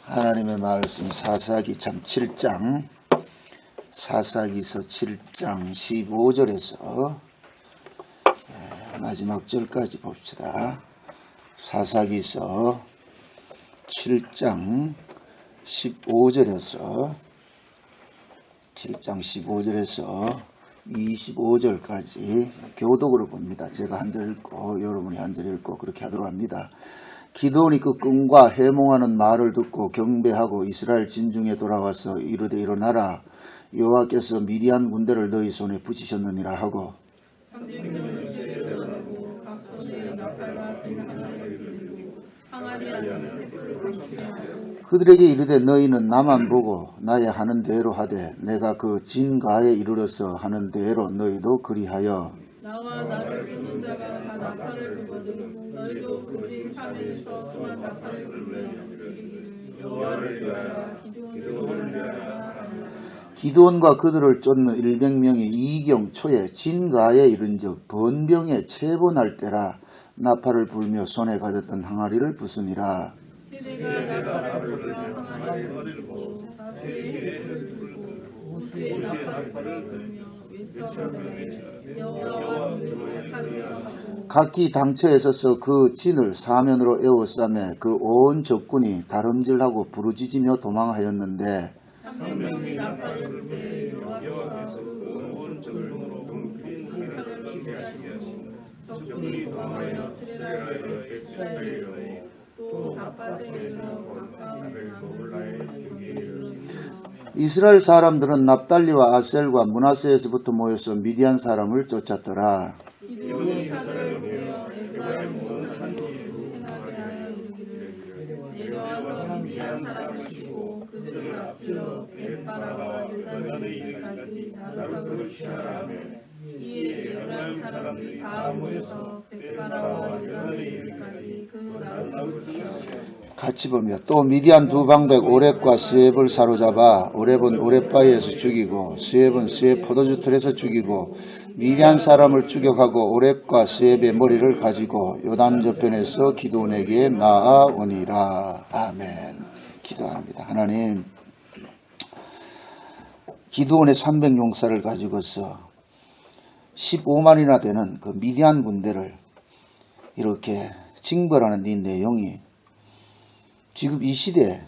하나님의 말씀 사사기 참 7장 사사기서 7장 15절에서 마지막 절까지 봅시다. 사사기서 7장 15절에서 25절까지 교독으로 봅니다. 제가 한 절 읽고 여러분이 한 절 읽고 그렇게 하도록 합니다. 기드온이 그 끈과 해몽하는 말을 듣고 경배하고 이스라엘 진중에 돌아와서 이르되 일어나라, 여호와께서 미디안 군대를 너희 손에 붙이셨느니라 하고 그들에게 이르되 너희는 나만 보고 나의 하는 대로 하되 내가 그 진가에 이르러서 하는 대로 너희도 그리하여 나와 나를 주는 자가 다 나팔을 불거든 너희도 그 진 산에서 또한 나팔을 불며 여호와를 위하여 기드온을 위하여. 기드온과 그들을 쫓는 100명이 이경 초에 진가에 이른즉 번병에 체본할 때라 나팔을 불며 손에 가졌던 항아리를 부수니라. 시대가 나팔을 불며 항아리를 부고 나수의 불을 불고 우수의 나팔을 불며 외쳐 여호와 이름을 하리라 하고 각기 당처에 서서 그 진을 사면으로 에워싸매 그 온 적군이 다름질하고 부르짖으며 도망하였는데 300명이 나팔을 불 때 여호와께서 그 온 적군으로 큰 나팔을 불게 하시며 적군이 도망하여 스레라에로 엑스라엘로 또 나팔에서 가까운 나의 경계에 이르렀으니 이스라엘 사람들은 납달리와 아셀과 므낫세에서부터 모여서 미디안 사람을 쫓았더라. 기드온이 이스라엘을 보여 에브라임 온 산지로 행하게 하여 이르기를 내가 와서 미디안 사람을 치고 그들을 앞질러 벳바라와 요단에 이르기까지 나루터를 취하라 하며 이에 에브라임 사람들이 다 모여서 벳바라와 요단에 이르기까지 그 나루터를 취하며 같이 보며 또 미디안 두 방백 오렙과 스웹을 사로잡아 오렙은 오렙바위에서 죽이고 스웹은 스웹 포도주 틀에서 죽이고 미디안 사람을 추격하고 오렙과 스웹의 머리를 가지고 요단 저편에서 기드온에게 나아오니라. 아멘. 기도합니다. 하나님, 기드온의 300용사를 가지고서 15만이나 되는 그 미디안 군대를 이렇게 징벌하는 이 내용이 지금 이 시대에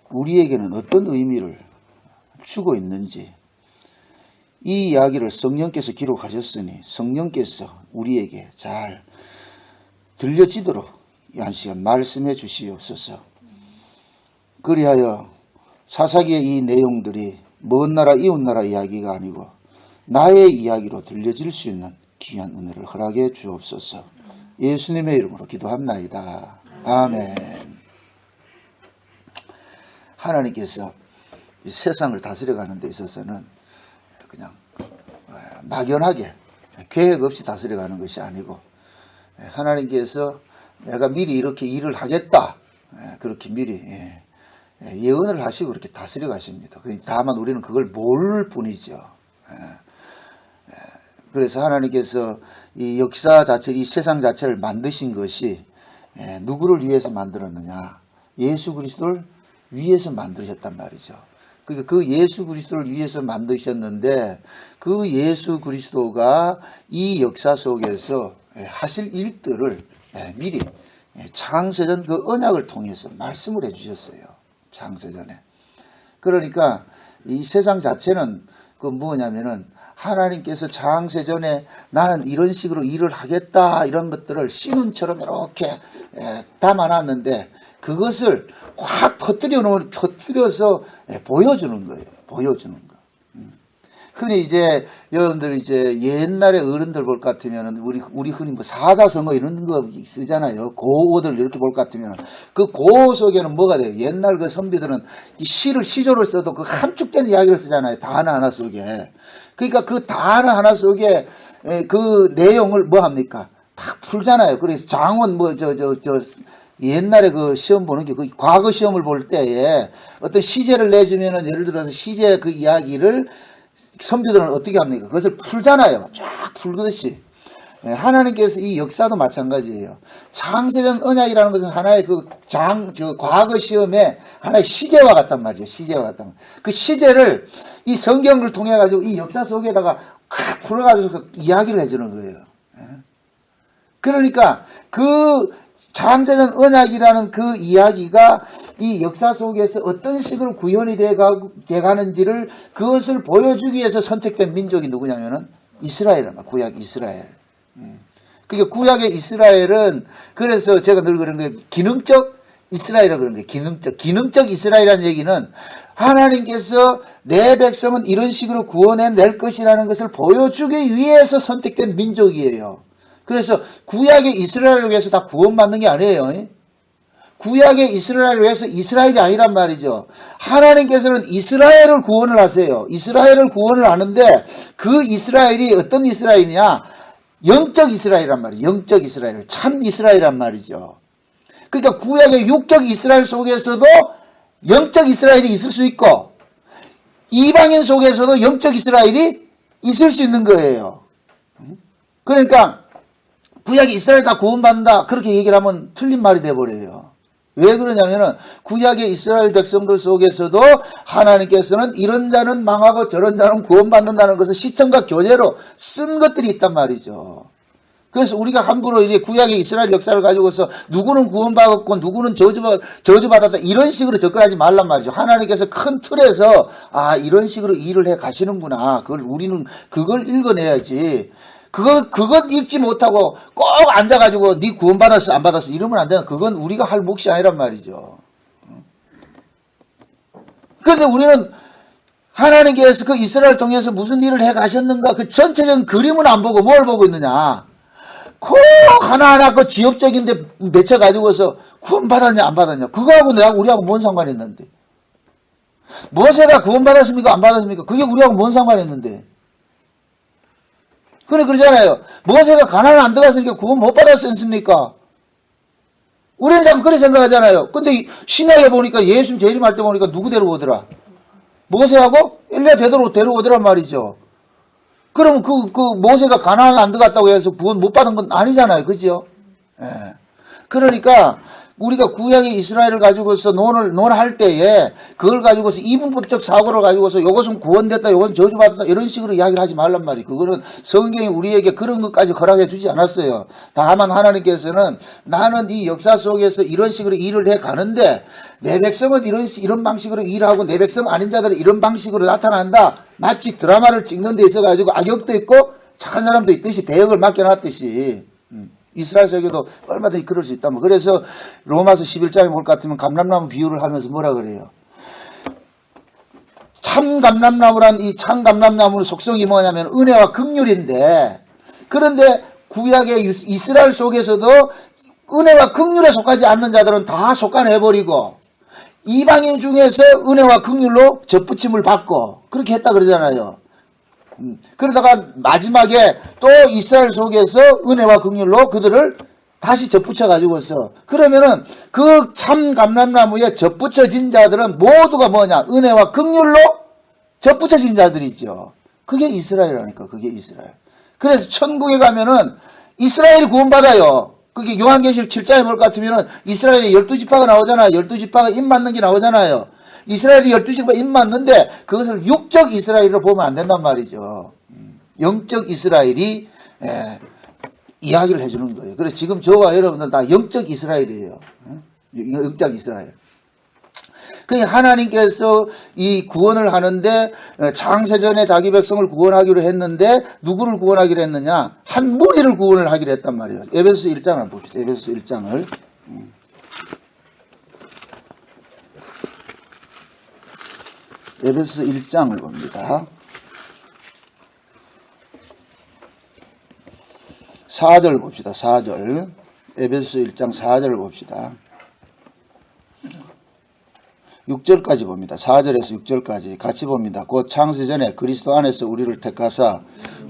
우리에게는 어떤 의미를 주고 있는지 이 이야기를 성령께서 기록하셨으니 성령께서 우리에게 잘 들려지도록 이 한 시간 말씀해 주시옵소서. 그리하여 사사기의 이 내용들이 먼 나라 이웃나라 이야기가 아니고 나의 이야기로 들려질 수 있는 귀한 은혜를 허락해 주옵소서. 예수님의 이름으로 기도합나이다. 아멘. 하나님께서 이 세상을 다스려가는 데 있어서는 그냥 막연하게 계획 없이 다스려가는 것이 아니고 하나님께서 내가 미리 이렇게 일을 하겠다 그렇게 미리 예언을 하시고 그렇게 다스려 가십니다. 다만 우리는 그걸 모를 뿐이죠. 그래서 하나님께서 이 역사 자체, 이 세상 자체를 만드신 것이 누구를 위해서 만들었느냐? 예수 그리스도를 위해서 만드셨단 말이죠. 그러니까 그 예수 그리스도를 위해서 만드셨는데 그 예수 그리스도가 이 역사 속에서 하실 일들을 미리 창세전 그 언약을 통해서 말씀을 해주셨어요. 창세전에. 그러니까 이 세상 자체는 그 뭐냐면은 하나님께서 창세전에 나는 이런 식으로 일을 하겠다 이런 것들을 신운처럼 이렇게 담아놨는데 그것을 확 퍼뜨려서 보여주는 거예요. 보여주는 거. 흔히 이제 여러분들 이제 옛날에 어른들 볼 것 같으면은 우리 흔히 뭐 사자성어 이런 거 쓰잖아요. 고어들 이렇게 볼 것 같으면은 그 고어 속에는 뭐가 돼요? 옛날 그 선비들은 이 시조를 써도 그 함축된 이야기를 쓰잖아요. 단어 하나 속에. 그러니까 그 단어 하나 속에 그 내용을 뭐 합니까? 막 풀잖아요. 그래서 장원 옛날에 그 시험 보는 게 그 과거 시험을 볼 때에 어떤 시제를 내주면은 예를 들어서 시제 그 이야기를 선비들은 어떻게 합니까? 그것을 풀잖아요. 쫙 풀듯이. 하나님께서 이 역사도 마찬가지예요. 창세전 언약이라는 것은 하나의 과거 시험의 하나의 시제와 같단 말이죠. 시제와 같단 말이에요. 그 시제를 이 성경을 통해 가지고 이 역사 속에다가 콱 풀어가지고 이야기를 해주는 거예요. 그러니까 그 창세전 언약이라는 그 이야기가 이 역사 속에서 어떤 식으로 구현이 돼가는지를 그것을 보여주기 위해서 선택된 민족이 누구냐면은 이스라엘입니다. 구약 이스라엘. 그게 구약의 이스라엘은 그래서 제가 늘 그런 게 기능적 이스라엘이라고 그러는 거예요. 기능적 이스라엘이라는 얘기는 하나님께서 내 백성은 이런 식으로 구원해낼 것이라는 것을 보여주기 위해서 선택된 민족이에요. 그래서 구약의 이스라엘을 위해서 다 구원받는 게 아니에요. 구약의 이스라엘을 위해서 이스라엘이 아니란 말이죠. 하나님께서는 이스라엘을 구원을 하세요. 이스라엘을 구원을 하는데 그 이스라엘이 어떤 이스라엘이냐? 영적 이스라엘이란 말이에요. 영적 이스라엘, 참 이스라엘이란 말이죠. 그러니까 구약의 육적 이스라엘 속에서도 영적 이스라엘이 있을 수 있고 이방인 속에서도 영적 이스라엘이 있을 수 있는 거예요. 그러니까 구약의 이스라엘 다 구원받는다 그렇게 얘기를 하면 틀린 말이 돼버려요. 왜 그러냐면은 구약의 이스라엘 백성들 속에서도 하나님께서는 이런 자는 망하고 저런 자는 구원받는다는 것을 시청과 교재로 쓴 것들이 있단 말이죠. 그래서 우리가 함부로 이제 구약의 이스라엘 역사를 가지고서 누구는 구원받았고 누구는 저주받았다 이런 식으로 접근하지 말란 말이죠. 하나님께서 큰 틀에서 이런 식으로 일을 해 가시는구나. 우리는 그걸 읽어내야지. 그것 읽지 못하고 꼭 앉아가지고 네 구원받았어 안 받았어 이러면 안 되나. 그건 우리가 할 몫이 아니란 말이죠. 그런데 우리는 하나님께서 그 이스라엘 통해서 무슨 일을 해 가셨는가 그 전체적인 그림은 안 보고 뭘 보고 있느냐. 꼭 하나하나 그 지엽적인데 맺혀가지고서 구원받았냐 안 받았냐. 그거하고 우리하고 뭔 상관이 있는데. 모세가 구원받았습니까 안 받았습니까. 그게 우리하고 뭔 상관이 있는데. 그러잖아요. 모세가 가나안 안 들어갔으니까 구원 못 받았지 않습니까? 우리는 자꾸 그렇게 생각하잖아요. 근데 신약에 보니까 예수 재림할 때 보니까 누구 데려오더라? 모세하고 엘리야 데려오더란 말이죠. 그럼 그 모세가 가나안 안 들어갔다고 해서 구원 못 받은 건 아니잖아요. 그죠? 예. 그러니까 우리가 구약의 이스라엘을 가지고서 논할 때에 그걸 가지고서 이분법적 사고를 가지고서 이것은 구원됐다, 이것은 저주받았다 이런 식으로 이야기를 하지 말란 말이에요. 그거는 성경이 우리에게 그런 것까지 허락해 주지 않았어요. 다만 하나님께서는 나는 이 역사 속에서 이런 식으로 일을 해 가는데 내 백성은 이런 방식으로 일하고 내 백성 아닌 자들은 이런 방식으로 나타난다. 마치 드라마를 찍는 데 있어 가지고 악역도 있고 착한 사람도 있듯이 배역을 맡겨놨듯이 이스라엘 세계도 얼마든지 그럴 수 있다. 그래서 로마서 11장에 볼 것 같으면 감람나무 비유를 하면서 뭐라 그래요? 참 감람나무란 이 참 감람나무의 속성이 뭐냐면 은혜와 긍휼인데 그런데 구약의 이스라엘 속에서도 은혜와 긍휼에 속하지 않는 자들은 다 속아내버리고 이방인 중에서 은혜와 긍휼로 접붙임을 받고 그렇게 했다 그러잖아요. 그러다가 마지막에 또 이스라엘 속에서 은혜와 긍휼로 그들을 다시 접붙여 가지고서 그러면은 그 참 감람나무에 접붙여진 자들은 모두가 뭐냐? 은혜와 긍휼로 접붙여진 자들이죠. 그게 이스라엘이라니까. 그게 이스라엘. 그래서 천국에 가면은 이스라엘이 구원받아요. 그게 요한계시록 7장에 볼 것 같으면은 이스라엘의 12지파가 나오잖아요. 12지파가 입 맞는 게 나오잖아요. 이스라엘이 12지파가 입 맞는데 그것을 육적 이스라엘로 보면 안 된단 말이죠. 영적 이스라엘이 이야기를 해주는 거예요. 그래서 지금 저와 여러분들 다 영적 이스라엘이에요. 영적 이스라엘. 그러니까 하나님께서 이 구원을 하는데 창세전에 자기 백성을 구원하기로 했는데 누구를 구원하기로 했느냐? 한 무리를 구원을 하기로 했단 말이에요. 에베소서 1장을 봅시다. 에베소서 1장을. 에베소서 1장을 봅니다. 4절 봅시다. 4절. 에베소서 1장 4절을 봅시다. 6절까지 봅니다. 4절에서 6절까지 같이 봅니다. 곧 창세전에 그리스도 안에서 우리를 택하사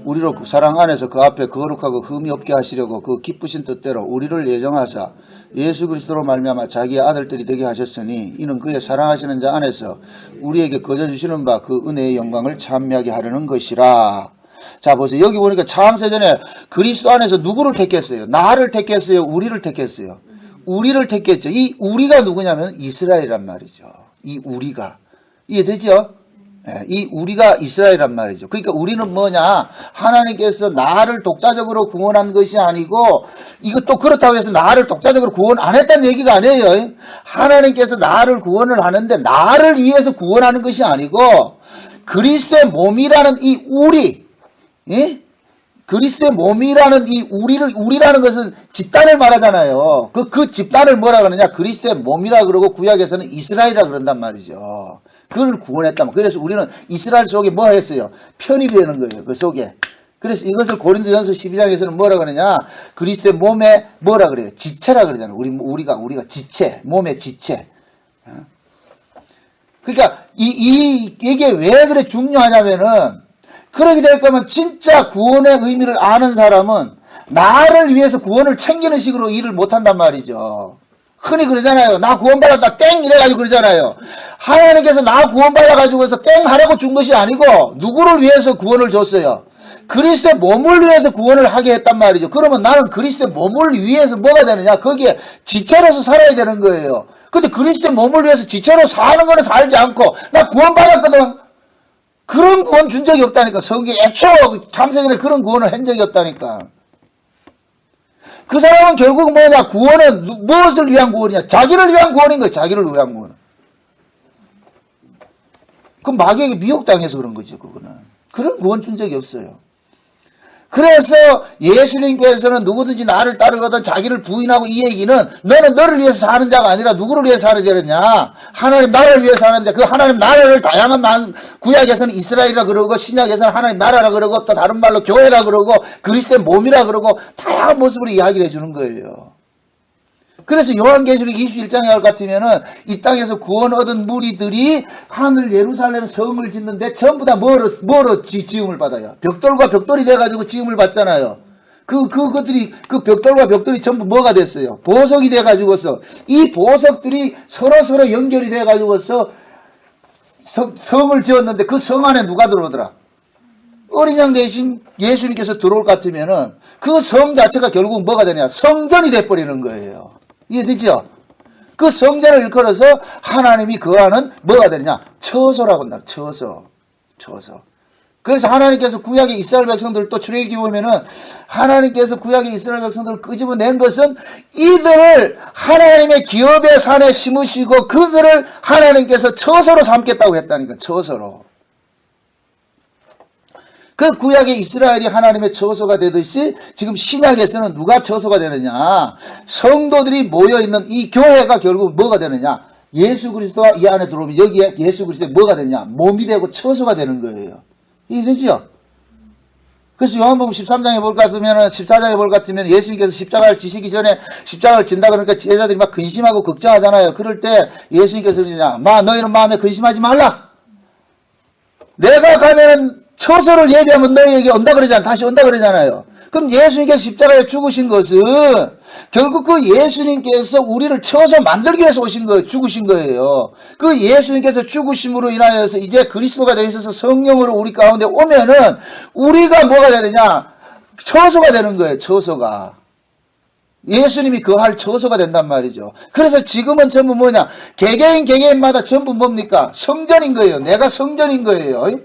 우리로 사랑 안에서 그 앞에 거룩하고 흠이 없게 하시려고 그 기쁘신 뜻대로 우리를 예정하사 예수 그리스도로 말미암아 자기의 아들들이 되게 하셨으니 이는 그의 사랑하시는 자 안에서 우리에게 거저 주시는 바 그 은혜의 영광을 찬미하게 하려는 것이라. 자, 보세요. 여기 보니까 창세전에 그리스도 안에서 누구를 택했어요? 나를 택했어요? 우리를 택했어요? 우리를 택했죠. 이 우리가 누구냐면 이스라엘이란 말이죠. 이 우리가. 이해되죠? 이 우리가 이스라엘이란 말이죠. 그러니까 우리는 뭐냐? 하나님께서 나를 독자적으로 구원한 것이 아니고, 이것도 그렇다고 해서 나를 독자적으로 구원 안 했다는 얘기가 아니에요. 하나님께서 나를 구원을 하는데 나를 위해서 구원하는 것이 아니고, 그리스도의 몸이라는 이 우리, 예? 그리스도의 몸이라는 이 우리라는 것은 집단을 말하잖아요. 그 집단을 뭐라 그러냐? 그리스도의 몸이라 그러고 구약에서는 이스라엘이라 그런단 말이죠. 그걸 구원했다. 그래서 우리는 이스라엘 속에 뭐 했어요? 편입이 되는 거예요. 그 속에. 그래서 이것을 고린도전서 12장에서는 뭐라 그러냐? 그리스도의 몸에 뭐라 그래요? 지체라 그러잖아요. 우리가 지체, 몸의 지체. 그러니까 이게 왜 그래 중요하냐면은, 그렇게 될 거면 진짜 구원의 의미를 아는 사람은 나를 위해서 구원을 챙기는 식으로 일을 못한단 말이죠. 흔히 그러잖아요. 나 구원받았다 땡 이래가지고 그러잖아요. 하나님께서 나 구원받아가지고서 땡 하라고 준 것이 아니고 누구를 위해서 구원을 줬어요? 그리스도의 몸을 위해서 구원을 하게 했단 말이죠. 그러면 나는 그리스도의 몸을 위해서 뭐가 되느냐? 거기에 지체로서 살아야 되는 거예요. 근데 그리스도의 몸을 위해서 지체로 사는 거는 살지 않고 나 구원받았거든. 그런 구원 준 적이 없다니까. 성경에 애초 창세전에 그런 구원을 한 적이 없다니까. 그 사람은 결국 뭐냐? 구원은 무엇을 위한 구원이냐? 자기를 위한 구원인 거예요. 자기를 위한 구원. 그럼 마귀에게 미혹당해서 그런 거죠. 그거는. 그런 구원 준 적이 없어요. 그래서 예수님께서는 누구든지 나를 따르거든 자기를 부인하고, 이 얘기는 너는 너를 위해서 사는 자가 아니라 누구를 위해서 살아야 되느냐? 하나님 나라를 위해서 사는데, 그 하나님 나라를 다양한 구약에서는 이스라엘이라 그러고 신약에서는 하나님 나라라 그러고 또 다른 말로 교회라 그러고 그리스도의 몸이라 그러고 다양한 모습으로 이야기를 해주는 거예요. 그래서 요한계시록 21장에 같으면은 이 땅에서 구원 얻은 무리들이 하늘 예루살렘 성을 짓는데 전부 다 뭐로 지음을 받아요? 벽돌과 벽돌이 돼가지고 지음을 받잖아요. 그 벽돌과 벽돌이 전부 뭐가 됐어요? 보석이 돼가지고서 이 보석들이 서로 연결이 돼가지고서 성을 지었는데 그 성 안에 누가 들어오더라? 어린 양 대신 예수님께서 들어올 것 같으면은 그 성 자체가 결국 뭐가 되냐? 성전이 돼버리는 거예요. 이해되죠? 그 성전을 일컬어서 하나님이 거하는 뭐가 되느냐? 처소라고 한다. 처소. 그래서 하나님께서 구약의 이스라엘 백성들 또 출애굽기 보면은 하나님께서 구약의 이스라엘 백성들을 끄집어낸 것은 이들을 하나님의 기업의 산에 심으시고 그들을 하나님께서 처소로 삼겠다고 했다니까. 처소로. 그 구약의 이스라엘이 하나님의 처소가 되듯이 지금 신약에서는 누가 처소가 되느냐? 성도들이 모여있는 이 교회가 결국 뭐가 되느냐? 예수 그리스도가 이 안에 들어오면 여기에 예수 그리스도의 뭐가 되느냐? 몸이 되고 처소가 되는 거예요. 이해되죠? 그래서 요한복음 13장에 볼 것 같으면, 14장에 볼 것 같으면 예수님께서 십자가를 지시기 전에 십자가를 진다 그러니까 제자들이 막 근심하고 걱정하잖아요. 그럴 때 예수님께서 그러냐? 너희는 마음에 근심하지 말라. 내가 가면은 처소를 예비하면 너희에게 온다 그러잖아요. 다시 온다 그러잖아요. 그럼 예수님께서 십자가에 죽으신 것은 결국 그 예수님께서 우리를 처소 만들기 위해서 오신 거예요. 죽으신 거예요. 그 예수님께서 죽으심으로 인하여서 이제 그리스도가 되어 있어서 성령으로 우리 가운데 오면은 우리가 뭐가 되느냐? 처소가 되는 거예요. 처소가. 예수님이 거할 처소가 된단 말이죠. 그래서 지금은 전부 뭐냐? 개개인마다 전부 뭡니까? 성전인 거예요. 내가 성전인 거예요.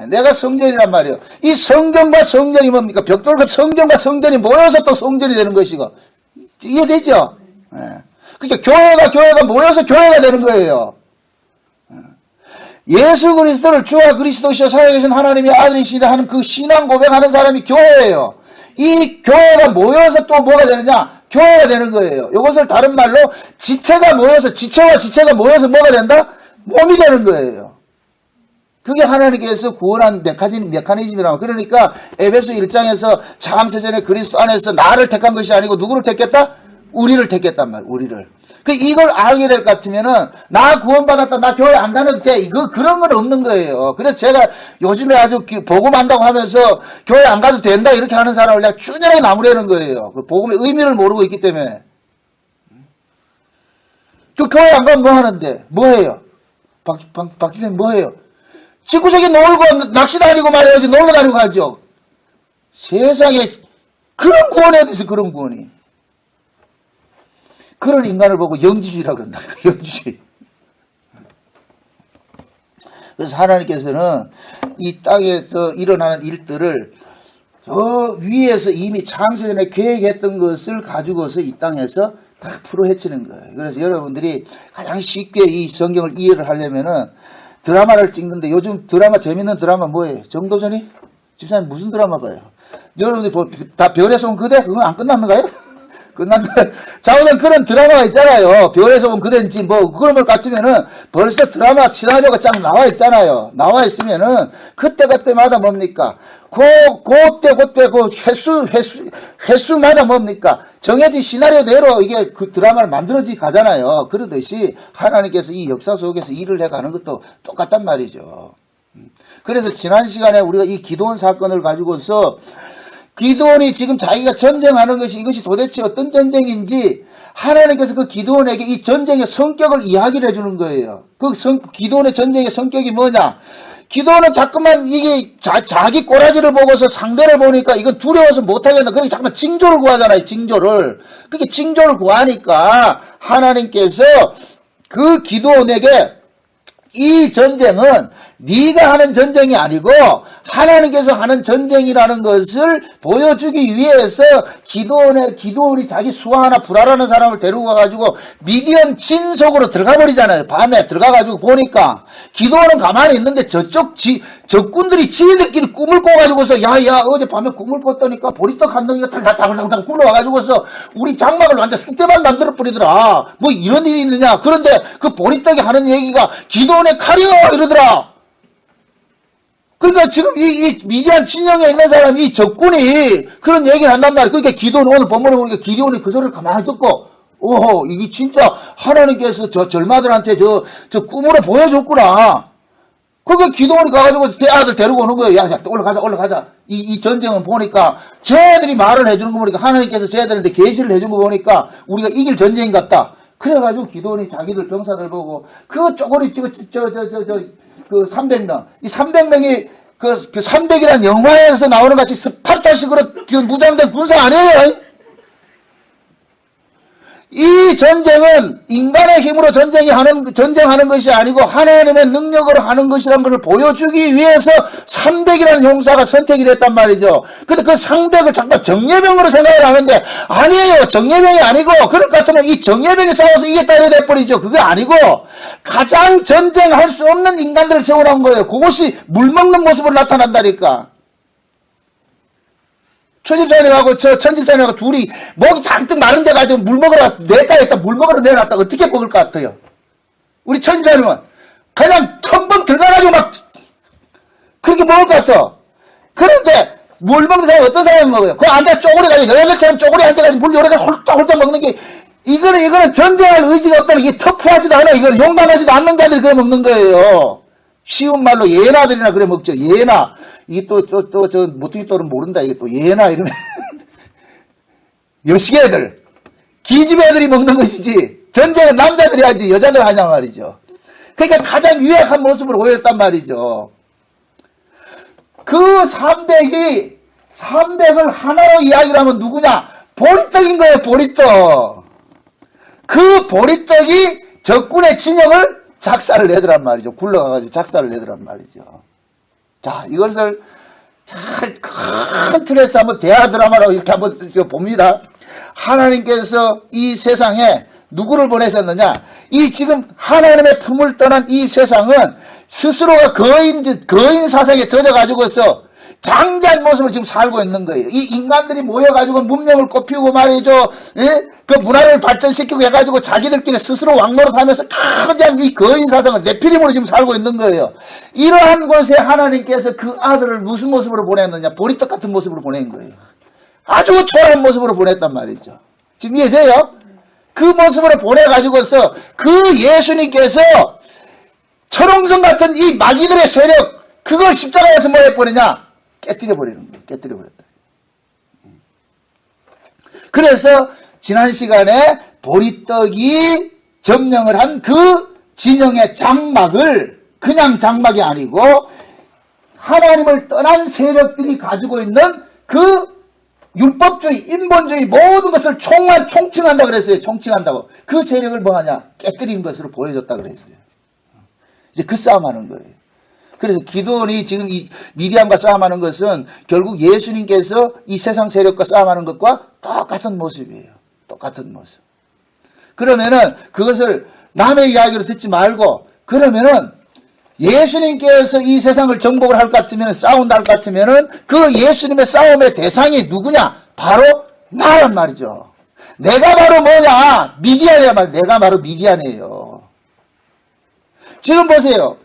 내가 성전이란 말이에요. 이 성전과 성전이 뭡니까? 벽돌과 성전이 모여서 또 성전이 되는 것이고. 이해되죠? 그러니까 교회가 모여서 교회가 되는 거예요. 예수 그리스도를 주와 그리스도시여 살아계신 하나님의 아들이시라 하는 그 신앙 고백하는 사람이 교회예요. 이 교회가 모여서 또 뭐가 되느냐? 교회가 되는 거예요. 이것을 다른 말로 지체가 모여서, 지체와 지체가 모여서 뭐가 된다? 몸이 되는 거예요. 그게 하나님께서 구원한 메커니즘이라고. 그러니까 에베소 1장에서 창세전에 그리스도 안에서 나를 택한 것이 아니고 누구를 택했다? 우리를 택했단 말이에요. 우리를. 이걸 알게 될 것 같으면은 나 구원받았다. 나 교회 안 다녀도 돼. 그런 건 없는 거예요. 그래서 제가 요즘에 아주 복음한다고 하면서 교회 안 가도 된다 이렇게 하는 사람을 내가 쭈저하게 나무라는 거예요. 그 복음의 의미를 모르고 있기 때문에. 그 교회 안 가면 뭐 하는데? 뭐 해요? 박주변 뭐 해요? 집구석에 놀고 낚시 다니고 말해야지. 놀러 다니고 가죠. 세상에 그런 구원이 어디 있어, 그런 구원이. 그런 인간을 보고 영지주의라고 그런다. 영지주의. 그래서 하나님께서는 이 땅에서 일어나는 일들을 저 위에서 이미 창세전에 계획했던 것을 가지고서 이 땅에서 다 풀어헤치는 거예요. 그래서 여러분들이 가장 쉽게 이 성경을 이해를 하려면은 드라마를 찍는데 요즘 드라마, 재밌는 드라마 뭐예요? 정도전이? 집사님 무슨 드라마 봐요? 여러분들이 다 별에서 온 그대? 그건 안 끝났는가요? 끝났는가요? 자, 우선 그런 드라마가 있잖아요. 별에서 온 그대인지 뭐 그런 것 같으면은 벌써 드라마 시나리오가 쫙 나와 있잖아요. 나와 있으면은 그때마다 뭡니까? 그때 그 횟수마다 뭡니까? 정해진 시나리오대로 이게 그 드라마를 만들어지 가잖아요. 그러듯이 하나님께서 이 역사 속에서 일을 해가는 것도 똑같단 말이죠. 그래서 지난 시간에 우리가 이 기드온 사건을 가지고서 기드온이 지금 자기가 전쟁하는 것이 이것이 도대체 어떤 전쟁인지 하나님께서 그 기드온에게 이 전쟁의 성격을 이야기를 해주는 거예요. 기드온의 전쟁의 성격이 뭐냐? 기도는 자꾸만 이게 자기 꼬라지를 보고서 상대를 보니까 이건 두려워서 못하겠다. 그러니까 자꾸만 징조를 구하잖아요. 징조를. 그렇게 징조를 구하니까 하나님께서 그 기도원에게 이 전쟁은 네가 하는 전쟁이 아니고 하나님께서 하는 전쟁이라는 것을 보여주기 위해서 기도원이 자기 수하 하나 불알하는 사람을 데리고 가가지고 미디안 진 속으로 들어가 버리잖아요. 밤에 들어가가지고 보니까 기도원은 가만히 있는데 저쪽 적군들이 지들끼리 꿈을 꿔가지고서 야 어제 밤에 꿈을 꿨다니까 보리떡 한 덩이가 달달달달 굴러와가지고서 우리 장막을 완전 쑥대밭 만들어 버리더라. 뭐 이런 일이 있느냐. 그런데 그 보리떡이 하는 얘기가 기도원의 칼이요 이러더라. 그러니까 지금 이 미디안 진영에 있는 사람이 이 적군이 그런 얘기를 한단 말이에요. 그러니까 기도원 오늘 본문에 보니까 기도원이 그 소리를 가만히 듣고 오호 이게 진짜 하나님께서 저 절마들한테 저 꿈으로 보여줬구나. 그러니까 기도원이 가가지고 아들 데리고 오는 거예요. 야 올라가자. 이 전쟁은 보니까 쟤들이 말을 해주는 거 보니까 하나님께서 쟤들한테 계시를 해준 거 보니까 우리가 이길 전쟁인 같다. 그래가지고 기도원이 자기들 병사들 보고 그 쪼고리 그 300명. 이 300명이 그 300이라는 영화에서 나오는 같이 스파르타식으로 무장된 군사 아니에요? 이 전쟁은 인간의 힘으로 전쟁하는 것이 아니고 하나님의 능력으로 하는 것이라는 것을 보여주기 위해서 300이라는 용사가 선택이 됐단 말이죠. 근데 그 300을 잠깐 정예병으로 생각을 하는데 아니에요. 정예병이 아니고 그럴 것 같으면 이 정예병이 싸워서 이겼다 이래 돼버리죠. 그게 아니고 가장 전쟁할 수 없는 인간들을 세워놓은 거예요. 그것이 물먹는 모습으로 나타난다니까. 초집사님하고 천집사님하고 둘이 목이 잔뜩 마른데 가지고 물 먹으러 내다 물 먹으러 내놨다 어떻게 먹을 것 같아요? 우리 천집사님은 그냥 텀벙 들어가가지고 막 그렇게 먹을 것 같아. 그런데 물 먹는 사람이 어떤 사람이 먹어요? 그 앉아 쪼그려 가지고 여자들처럼 쪼그려 앉아가지고 물 여러 개 홀짝홀짝 먹는 게 이거는 전쟁할 의지가 없다는 이게 터프하지도 않아. 이거는 용감하지도 않는 자들이 그래 먹는 거예요. 쉬운 말로 예나들이나 그래 먹죠. 예나. 이게 저 모퉁이 돌은 모른다. 이게 또 예나 이러면 여시기 애들, 기집 애들이 먹는 것이지. 전쟁은 남자들이 하지 여자들 하냐 말이죠. 그러니까 가장 유약한 모습으로 보였단 말이죠. 그 300을 하나로 이야기를 하면 누구냐? 보리떡인 거예요. 보리떡. 그 보리떡이 적군의 진영을 작사를 내더란 말이죠. 굴러가가지고 작사를 내더란 말이죠. 자, 이것을 큰 틀에서 한번 대하 드라마라고 이렇게 한번 봅니다. 하나님께서 이 세상에 누구를 보내셨느냐? 이 지금 하나님의 품을 떠난 이 세상은 스스로가 거인 사상에 젖어가지고서 장대한 모습을 지금 살고 있는 거예요. 이 인간들이 모여가지고 문명을 꽃피우고 말이죠. 예? 그 문화를 발전시키고 해가지고 자기들끼리 스스로 왕노릇하면서 가장 이 거인 사상을 네피림으로 지금 살고 있는 거예요. 이러한 곳에 하나님께서 그 아들을 무슨 모습으로 보냈느냐? 보리떡 같은 모습으로 보낸 거예요. 아주 초라한 모습으로 보냈단 말이죠. 지금 이해돼요? 그 모습으로 보내가지고서 그 예수님께서 철옹성 같은 이 마귀들의 세력 그걸 십자가에서 뭐 해버리냐? 깨뜨려버리는 거예요. 깨뜨려버렸다. 그래서 지난 시간에 보리떡이 점령을 한 그 진영의 장막을 그냥 장막이 아니고 하나님을 떠난 세력들이 가지고 있는 그 율법주의, 인본주의 모든 것을 총칭한다 그랬어요. 총칭한다고. 그 세력을 뭐하냐? 깨뜨리는 것으로 보여줬다 그랬어요. 이제 그 싸움하는 거예요. 그래서 기드온이 지금 이 미디안과 싸움하는 것은 결국 예수님께서 이 세상 세력과 싸움하는 것과 똑같은 모습이에요. 똑같은 모습. 그러면은 그것을 남의 이야기로 듣지 말고, 그러면은 예수님께서 이 세상을 정복을 할 것 같으면, 싸운다 할 것 같으면은 그 예수님의 싸움의 대상이 누구냐? 바로 나란 말이죠. 내가 바로 뭐냐? 미디안이란 말이에요. 내가 바로 미디안이에요. 지금 보세요.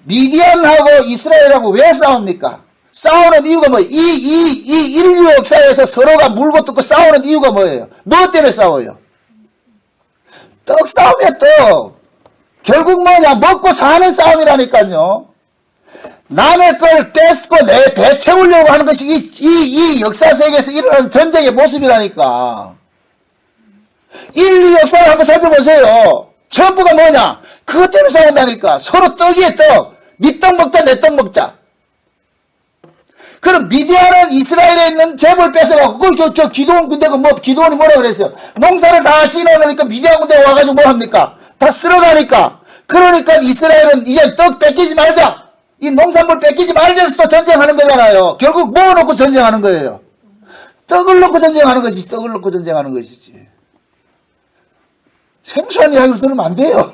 미디안하고 이스라엘하고 왜 싸웁니까? 싸우는 이유가 뭐예요? 이 인류 역사에서 서로가 물고 뜯고 싸우는 이유가 뭐예요? 무엇 때문에 싸워요? 떡 싸움이야, 떡. 결국 뭐냐? 먹고 사는 싸움이라니까요. 남의 걸 뺏고 내 배 채우려고 하는 것이 이 역사 세계에서 일어나는 전쟁의 모습이라니까. 인류 역사를 한번 살펴보세요. 전부가 뭐냐? 그것 때문에 싸운다니까. 서로 떡이에 떡. 네 떡 먹자, 내 떡 먹자. 그럼 미디안은 이스라엘에 있는 재물 뺏어가고, 저 기드온 군대가 기드온이 뭐라 그랬어요? 농사를 다 지어놓으니까 미디안 군대가 와가지고 뭐 합니까? 다 쓸어가니까. 그러니까 이스라엘은 이제 떡 뺏기지 말자. 이 농산물 뺏기지 말자 해서 또 전쟁하는 거잖아요. 결국 뭐 놓고 전쟁하는 거예요? 떡을 놓고 전쟁하는 것이지. 떡을 놓고 전쟁하는 것이지. 생소한 이야기를 들으면 안 돼요.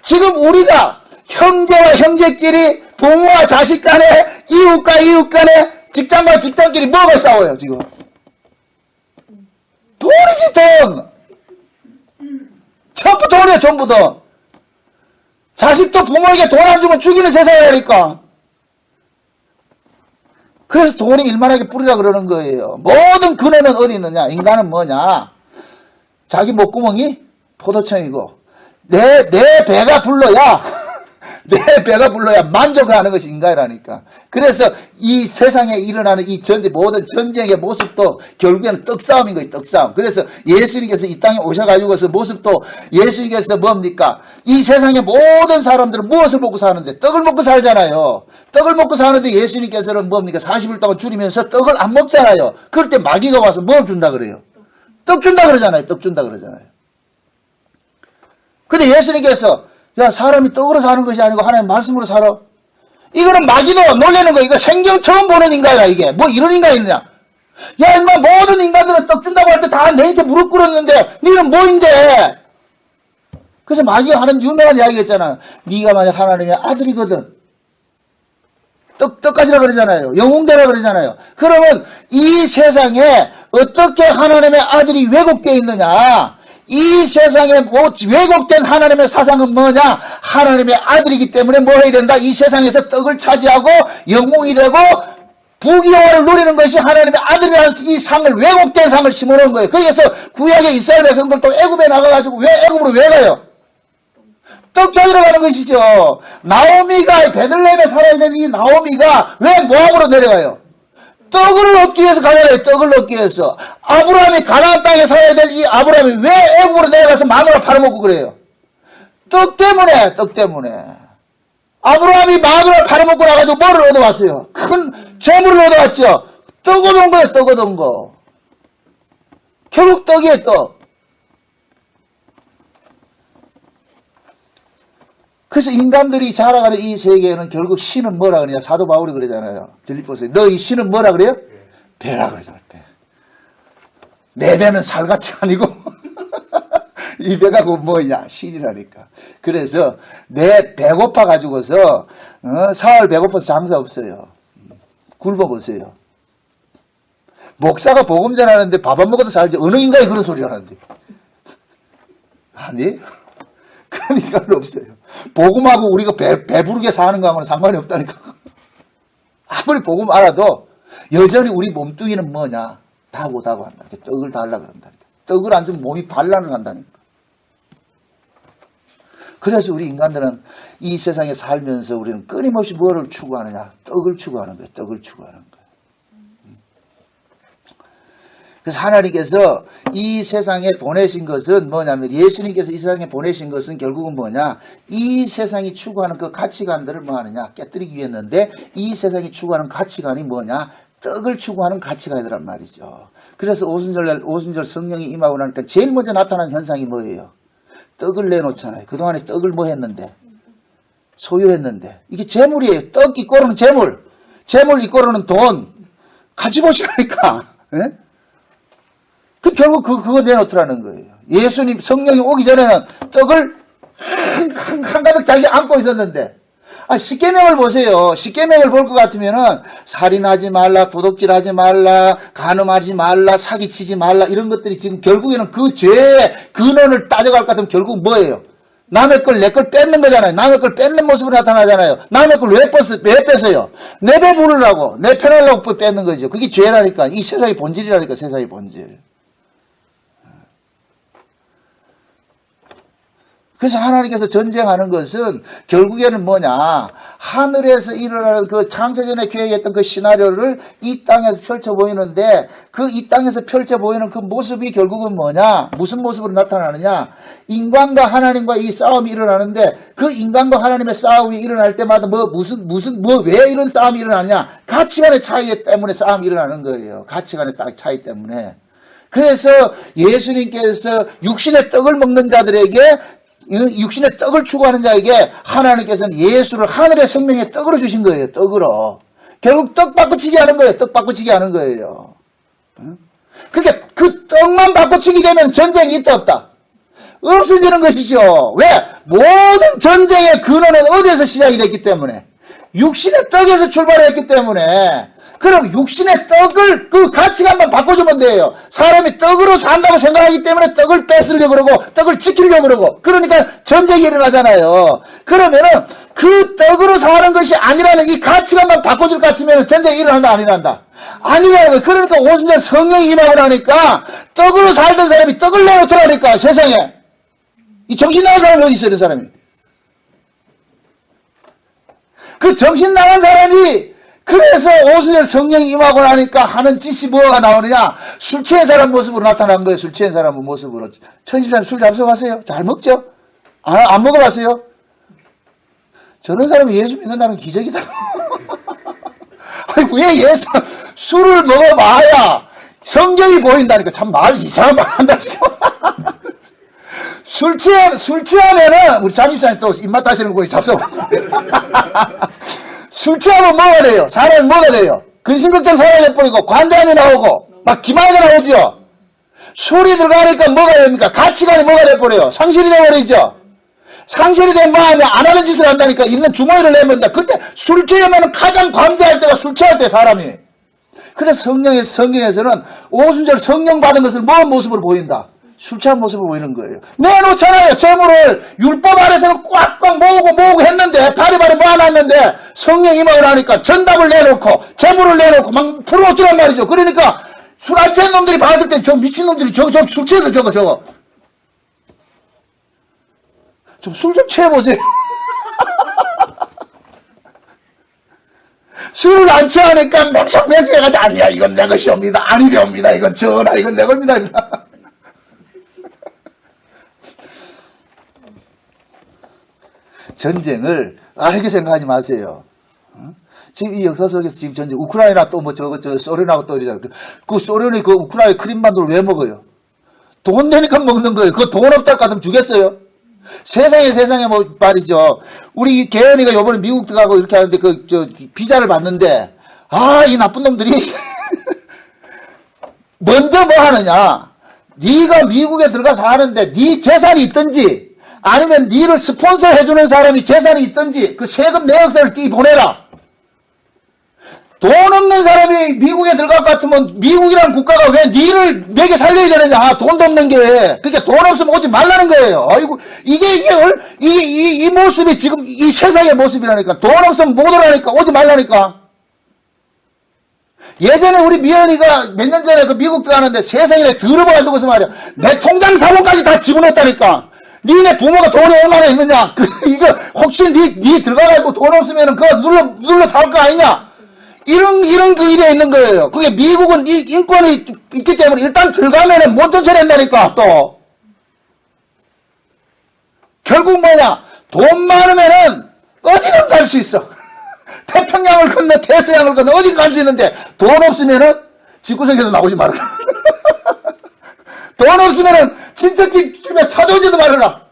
지금 우리가 형제와 형제끼리, 부모와 자식 간에, 이웃과 이웃 간에, 직장과 직장끼리 뭐가 싸워요, 지금? 돈이지, 돈! 전부 돈이에요, 전부 돈. 자식도 부모에게 돈 안 주면 죽이는 세상이라니까. 그래서 돈이 일만하게 뿌리라 그러는 거예요. 모든 근원은 어디 있느냐? 인간은 뭐냐? 자기 목구멍이 포도청이고, 내 배가 불러야, 내 배가 불러야 만족하는 것이 인간이라니까. 그래서 이 세상에 일어나는 이 모든 전쟁의 모습도 결국에는 떡싸움인 거예요, 떡싸움. 그래서 예수님께서 이 땅에 오셔가지고서 모습도 예수님께서 뭡니까? 이 세상의 모든 사람들은 무엇을 먹고 사는데? 떡을 먹고 살잖아요. 떡을 먹고 사는데 예수님께서는 뭡니까? 40일 동안 줄이면서 떡을 안 먹잖아요. 그럴 때 마귀가 와서 뭘 준다 그래요? 떡 준다 그러잖아요. 떡 준다 그러잖아요. 근데 예수님께서 야, 사람이 떡으로 사는 것이 아니고 하나님 말씀으로 살아. 이거는 마귀도 놀라는 거. 이거 생전 처음 보는 인간이라 이게. 뭐 이런 인간이 있느냐. 야, 인마 모든 인간들은 떡 준다고 할 때 다 내한테 무릎 꿇었는데 니는 뭐인데? 그래서 마귀가 하는 유명한 이야기가 있잖아. 네가 만약 하나님의 아들이거든. 떡가지라 그러잖아요. 영웅되라 그러잖아요. 그러면 이 세상에 어떻게 하나님의 아들이 왜곡되어 있느냐? 이 세상에 왜곡된 하나님의 사상은 뭐냐? 하나님의 아들이기 때문에 뭐 해야 된다? 이 세상에서 떡을 차지하고 영웅이 되고 부귀영화를 누리는 것이 하나님의 아들이라는 이 상을, 왜곡된 상을 심어놓은 거예요. 그래서 구약의 이스라엘 백성들도 애굽에 나가가지고 왜 애굽으로 왜 가요? 떡 찾으러 가는 것이죠. 나오미가 베들레헴에 살아야 되는 이 나오미가 왜 모압으로 내려가요? 떡을 얻기 위해서 가야 돼요. 떡을 얻기 위해서. 아브라함이 가나안 땅에 살아야 될 이 아브라함이 왜 애굽으로 내려가서 마누라 팔아먹고 그래요? 떡 때문에, 떡 때문에. 아브라함이 마누라 팔아먹고 나가지고 뭐를 얻어왔어요? 큰 재물을 얻어왔죠. 떡 얻은 거예요, 떡 얻은 거. 결국 떡이에요, 떡. 그래서 인간들이 살아가는 이 세계에는 결국 신은 뭐라 그러냐? 사도 바울이 그러잖아요. 빌립보서에. 너 이 신은 뭐라 그래요? 배라 그러잖아요. 배. 내 배는 살같이 아니고 이 배가 그 뭐냐? 신이라니까. 그래서 내 배고파 가지고서 사흘 배고파서 장사 없어요. 굶어보세요. 목사가 복음 전하는데 밥 안 먹어도 살지. 어느 인간이 그런 소리 하는데. 아니? 그런 인간은 없어요. 복음하고 우리가 배부르게 사는 거하고는 상관이 없다니까. 아무리 복음 알아도 여전히 우리 몸뚱이는 뭐냐? 다고 한다. 떡을 달라 그런다니까. 떡을 안 주면 몸이 반란을 한다니까. 그래서 우리 인간들은 이 세상에 살면서 우리는 끊임없이 뭐를 추구하느냐? 떡을 추구하는 거예요. 떡을 추구하는 거예요. 그래서 하나님께서 이 세상에 보내신 것은 뭐냐면, 예수님께서 이 세상에 보내신 것은 결국은 뭐냐? 이 세상이 추구하는 그 가치관들을 뭐 하느냐? 깨뜨리기 위했는데, 이 세상이 추구하는 가치관이 뭐냐? 떡을 추구하는 가치가 있더란 말이죠. 그래서 오순절 성령이 임하고 나니까 제일 먼저 나타난 현상이 뭐예요? 떡을 내놓잖아요. 그동안에 떡을 뭐 했는데? 소유했는데. 이게 재물이에요. 떡 이꼬르는 재물. 재물 이꼬르는 돈. 같이 보시라니까. 예? 결국 그거 내놓더라는 거예요. 예수님 성령이 오기 전에는 떡을 한가득 자기 안고 있었는데, 십계명을 보세요. 십계명을 볼 것 같으면은 살인하지 말라, 도둑질하지 말라, 간음하지 말라, 사기치지 말라 이런 것들이 지금 결국에는 그 죄의 근원을 따져갈 것 같으면 결국 뭐예요? 남의 걸 내 걸 뺏는 거잖아요. 남의 걸 뺏는 모습으로 나타나잖아요. 남의 걸 왜 뺏어요? 내 배 부르려고, 내 편하려고 뺏는 거죠. 그게 죄라니까. 이 세상의 본질이라니까, 세상의 본질. 그래서 하나님께서 전쟁하는 것은 결국에는 뭐냐, 하늘에서 일어나는 그 창세전에 계획했던 그 시나리오를 이 땅에서 펼쳐 보이는데, 그 이 땅에서 펼쳐 보이는 그 모습이 결국은 뭐냐, 무슨 모습으로 나타나느냐, 인간과 하나님과 이 싸움이 일어나는데, 그 인간과 하나님의 싸움이 일어날 때마다 왜 이런 싸움이 일어나느냐, 가치관의 차이 때문에 싸움이 일어나는 거예요. 가치관의 차이 때문에. 그래서 예수님께서 육신의 떡을 먹는 자들에게, 육신의 떡을 추구하는 자에게 하나님께서는 예수를 하늘의 생명의 떡으로 주신 거예요. 떡으로. 결국 떡 바꾸치기 하는 거예요. 떡 바꾸치기 하는 거예요. 그러니까 그 떡만 바꾸치기 되면 전쟁이 있다 없다? 없어지는 것이죠. 왜? 모든 전쟁의 근원은 어디에서 시작이 됐기 때문에, 육신의 떡에서 출발했기 때문에, 그럼 육신의 떡을 그 가치관만 바꿔주면 돼요. 사람이 떡으로 산다고 생각하기 때문에 떡을 뺏으려고 그러고 떡을 지키려고 그러고, 그러니까 전쟁이 일어나잖아요. 그러면은 그 떡으로 사는 것이 아니라는 이 가치관만 바꿔줄 것 같으면 전쟁이 일어난다 안 일어난다? 안 일어나는 거예요. 그러니까 오순절 성령이 임하고 나니까 떡으로 살던 사람이 떡을 내놓더라니까. 세상에 이 정신 나간 사람이 어디 있어요? 이런 사람이. 그 정신 나간 사람이, 그래서 오순절 성령이 임하고 나니까 하는 짓이 뭐가 나오느냐? 술 취한 사람 모습으로 나타난 거예요. 술 취한 사람 모습으로. 천십사님 술 잡숴봤어요? 잘 먹죠? 안 먹어봤어요? 저런 사람이 예수 믿는다는 기적이다. 아니, 왜 술을 먹어봐야 성경이 보인다니까. 참 말 이상한 말 한다 지금. 술 취하면은 우리 장집사님 또 입맛 다시는 거기 잡숴. 술 취하면 뭐가 돼요? 사람이 뭐가 돼요? 근심걱정 사라져버리고 관장이 나오고 막 기만이 나오죠. 술이 들어가니까 뭐가 됩니까? 가치관이 뭐가 돼버려요? 상실이 돼버리죠. 상실이 되면 뭐하냐? 안 하는 짓을 한다니까. 있는 주머니를 내면다. 그때 술 취하면 가장 관대할 때가 술 취할 때 사람이. 그래서 성경에서는 오순절 성령 받은 것을 뭔 모습으로 보인다? 술 취한 모습으로 보이는 거예요. 내놓잖아요. 재물을 율법 아래서는 꽉꽉 모으고 했는데, 바리바리 모아놨는데 성령 임하고 나니까 전답을 내놓고 재물을 내놓고 막 풀어놓더란 말이죠. 그러니까 술 안 취한 놈들이 봤을 때 저 미친놈들이 저거 술 취해서 저거 좀 술 좀 취해보세요. 술을 안 취하니까 명성명성해가지고 아니야 이건 내 것이옵니다. 아니옵니다. 이건 전하 이건 내 겁니다. 전쟁을 알게 생각하지 마세요. 지금 이 역사 속에서 지금 전쟁, 우크라이나 또 뭐 소련하고 또 이러잖아요. 그 소련이 그 우크라이나 크림반도를 왜 먹어요? 돈 되니까 먹는 거예요. 그거 돈 없다 같으면 주겠어요? 세상에 뭐 말이죠. 우리 개연이가 요번에 미국 들어가고 이렇게 하는데 비자를 받는데, 이 나쁜 놈들이 먼저 뭐 하느냐? 네가 미국에 들어가서 하는데 네 재산이 있든지, 아니면 니를 스폰서 해주는 사람이 재산이 있든지 그 세금 내역서를 띄 보내라. 돈 없는 사람이 미국에 들어갈 것 같으면 미국이라는 국가가 왜 니를 먹여 살려야 되느냐? 돈도 없는 게. 그러니까 돈 없으면 오지 말라는 거예요. 아이고, 이 모습이 지금 이 세상의 모습이라니까. 돈 없으면 못 오라니까. 오지 말라니까. 예전에 우리 미연이가 몇 년 전에 그 미국 들어가는데 세상에 들어봐가지고서 말이야. 내 통장 사본까지 다 집어넣었다니까. 니네 부모가 돈이 얼마나 있느냐? 이거 혹시 니 들어가가지고 돈 없으면 그거 눌러 사올 거 아니냐? 이런 그 일이 있는 거예요. 그게 미국은 인권이 있기 때문에 일단 들어가면은 못 쫓아낸다니까 또. 결국 뭐냐? 돈 많으면은 어디든 갈 수 있어. 태평양을 건너 태서양을 건너 어디 갈 수 있는데 돈 없으면은 집구석에서 나오지 말아라. 돈 없으면은 친척집 집에 찾아오지도 말아라.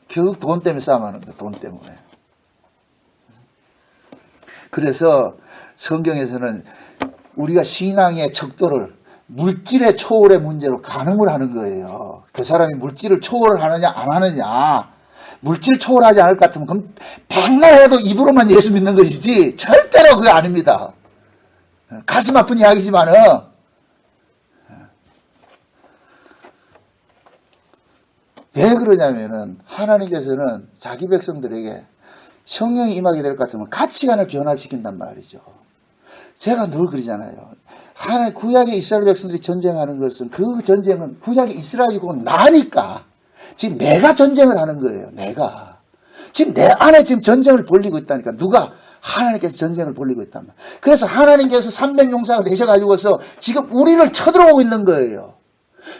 결국 돈 때문에 싸움하는 거야. 돈 때문에. 그래서 성경에서는 우리가 신앙의 척도를 물질의 초월의 문제로 가늠을 하는 거예요. 그 사람이 물질을 초월하느냐 안 하느냐. 물질 초월하지 않을 것 같으면 그럼 백날 해도 입으로만 예수 믿는 것이지 절대로 그게 아닙니다. 가슴 아픈 이야기지만은 왜 그러냐면은 하나님께서는 자기 백성들에게 성령이 임하게 될 것 같으면 가치관을 변화시킨단 말이죠. 제가 늘 그러잖아요. 하나님 구약의 이스라엘 백성들이 전쟁하는 것은 그 전쟁은 구약의 이스라엘이고 나니까 지금 내가 전쟁을 하는 거예요. 내가 지금 내 안에 지금 전쟁을 벌리고 있다니까. 누가? 하나님께서 전쟁을 벌리고 있단 말이에요. 그래서 하나님께서 300용사가 되셔가지고서 지금 우리를 쳐들어오고 있는 거예요.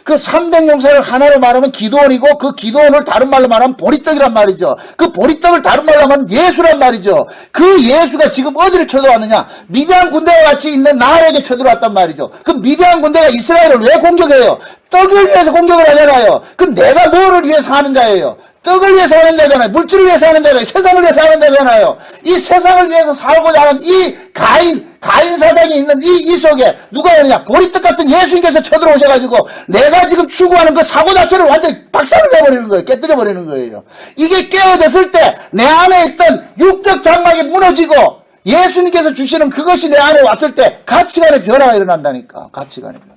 그 300용사를 하나로 말하면 기도원이고 그 기도원을 다른 말로 말하면 보리떡이란 말이죠. 그 보리떡을 다른 말로 하면 예수란 말이죠. 그 예수가 지금 어디를 쳐들어왔느냐? 미디안 군대와 같이 있는 나에게 쳐들어왔단 말이죠. 그 미디안 군대가 이스라엘을 왜 공격해요? 떡을 위해서 공격을 하잖아요. 그럼 내가 뭐를 위해서 하는 자예요? 떡을 위해서 하는 자잖아요. 물질을 위해서 하는 자잖아요. 세상을 위해서 하는 자잖아요. 이 세상을 위해서 살고자 하는 이 가인 사상이 있는 이 속에 누가 오느냐? 보리떡 같은 예수님께서 쳐들어오셔가지고 내가 지금 추구하는 그 사고 자체를 완전히 박살을 내버리는 거예요. 깨뜨려버리는 거예요. 이게 깨어졌을 때 내 안에 있던 육적 장막이 무너지고 예수님께서 주시는 그것이 내 안에 왔을 때 가치관의 변화가 일어난다니까. 가치관의 변화.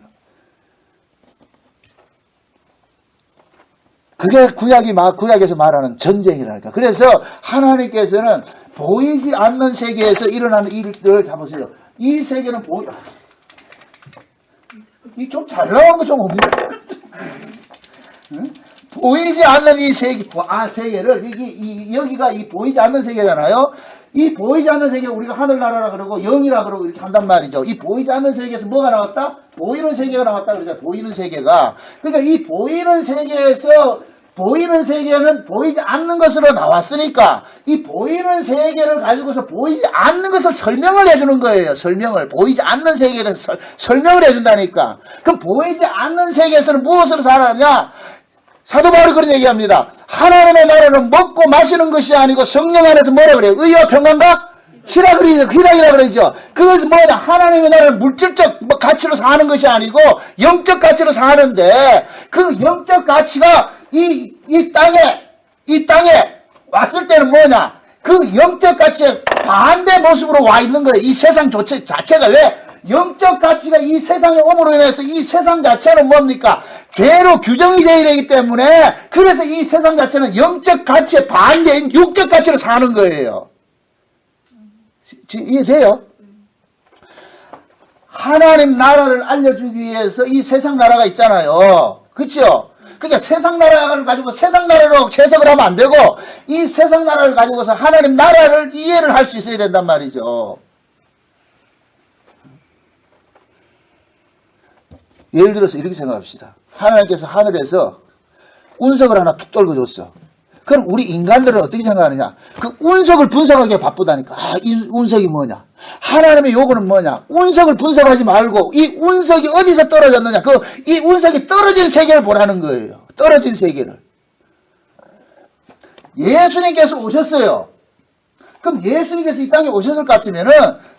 그게 구약에서 말하는 전쟁이라니까. 그래서 하나님께서는 보이지 않는 세계에서 일어나는 일들을 잡으세요. 이 세계는 이 좀 잘 나오는 거 좀 없네. 응? 보이지 않는 이 세계를, 여기가 이 보이지 않는 세계잖아요. 이 보이지 않는 세계 우리가 하늘나라라 그러고 영이라 그러고 이렇게 한단 말이죠. 이 보이지 않는 세계에서 뭐가 나왔다? 보이는 세계가 나왔다 그러잖아요. 보이는 세계가. 그러니까 이 보이는 세계에서 보이는 세계는 보이지 않는 것으로 나왔으니까 이 보이는 세계를 가지고서 보이지 않는 것을 설명을 해주는 거예요. 설명을. 보이지 않는 세계에 대해서 설명을 해준다니까. 그럼 보이지 않는 세계에서는 무엇으로 살아가냐? 사도 바울이 그런 얘기합니다. 하나님의 나라는 먹고 마시는 것이 아니고 성령 안에서 뭐라 그래요? 의와 평강과 희락이라 그러죠. 그것은 뭐냐? 하나님의 나라는 물질적 가치로 사는 것이 아니고 영적 가치로 사는데 그 영적 가치가 이 땅에 왔을 때는 뭐냐? 그 영적 가치의 반대 모습으로 와 있는 거예요. 이 세상 자체가 왜? 영적 가치가 이 세상에 옴으로 인해서 이 세상 자체는 뭡니까? 죄로 규정이 되어야 되기 때문에 그래서 이 세상 자체는 영적 가치의 반대인 육적 가치로 사는 거예요. 이해돼요? 하나님 나라를 알려주기 위해서 이 세상 나라가 있잖아요. 그렇죠? 그러니까 세상 나라를 가지고 세상 나라로 해석을 하면 안 되고 이 세상 나라를 가지고서 하나님 나라를 이해를 할 수 있어야 된단 말이죠. 예를 들어서 이렇게 생각합시다. 하나님께서 하늘에서 운석을 하나 툭 떨궈줬어. 그럼 우리 인간들은 어떻게 생각하느냐? 그 운석을 분석하기에 바쁘다니까. 이 운석이 뭐냐? 하나님의 요구는 뭐냐? 운석을 분석하지 말고 이 운석이 어디서 떨어졌느냐? 이 운석이 떨어진 세계를 보라는 거예요. 떨어진 세계를. 예수님께서 오셨어요. 그럼 예수님께서 이 땅에 오셨을 것 같으면은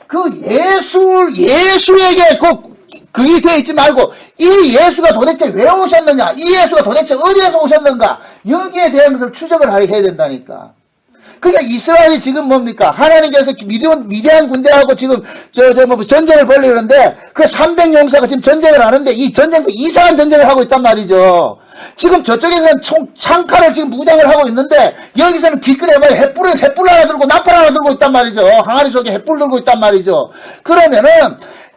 그 예수에게 그게 되어 있지 말고 이 예수가 도대체 왜 오셨느냐? 이 예수가 도대체 어디에서 오셨는가? 여기에 대한 것을 추적을 해야 된다니까. 그러니까 이스라엘이 지금 뭡니까? 하나님께서 미디안 군대하고 지금 전쟁을 벌리는데 그 300용사가 지금 전쟁을 하는데 이 전쟁도 이상한 전쟁을 하고 있단 말이죠. 지금 저쪽에서는 창칼을 지금 무장을 하고 있는데 여기서는 기껏 해봐야 횃불 하나 들고 나팔 하나 들고 있단 말이죠. 항아리 속에 횃불 들고 있단 말이죠. 그러면은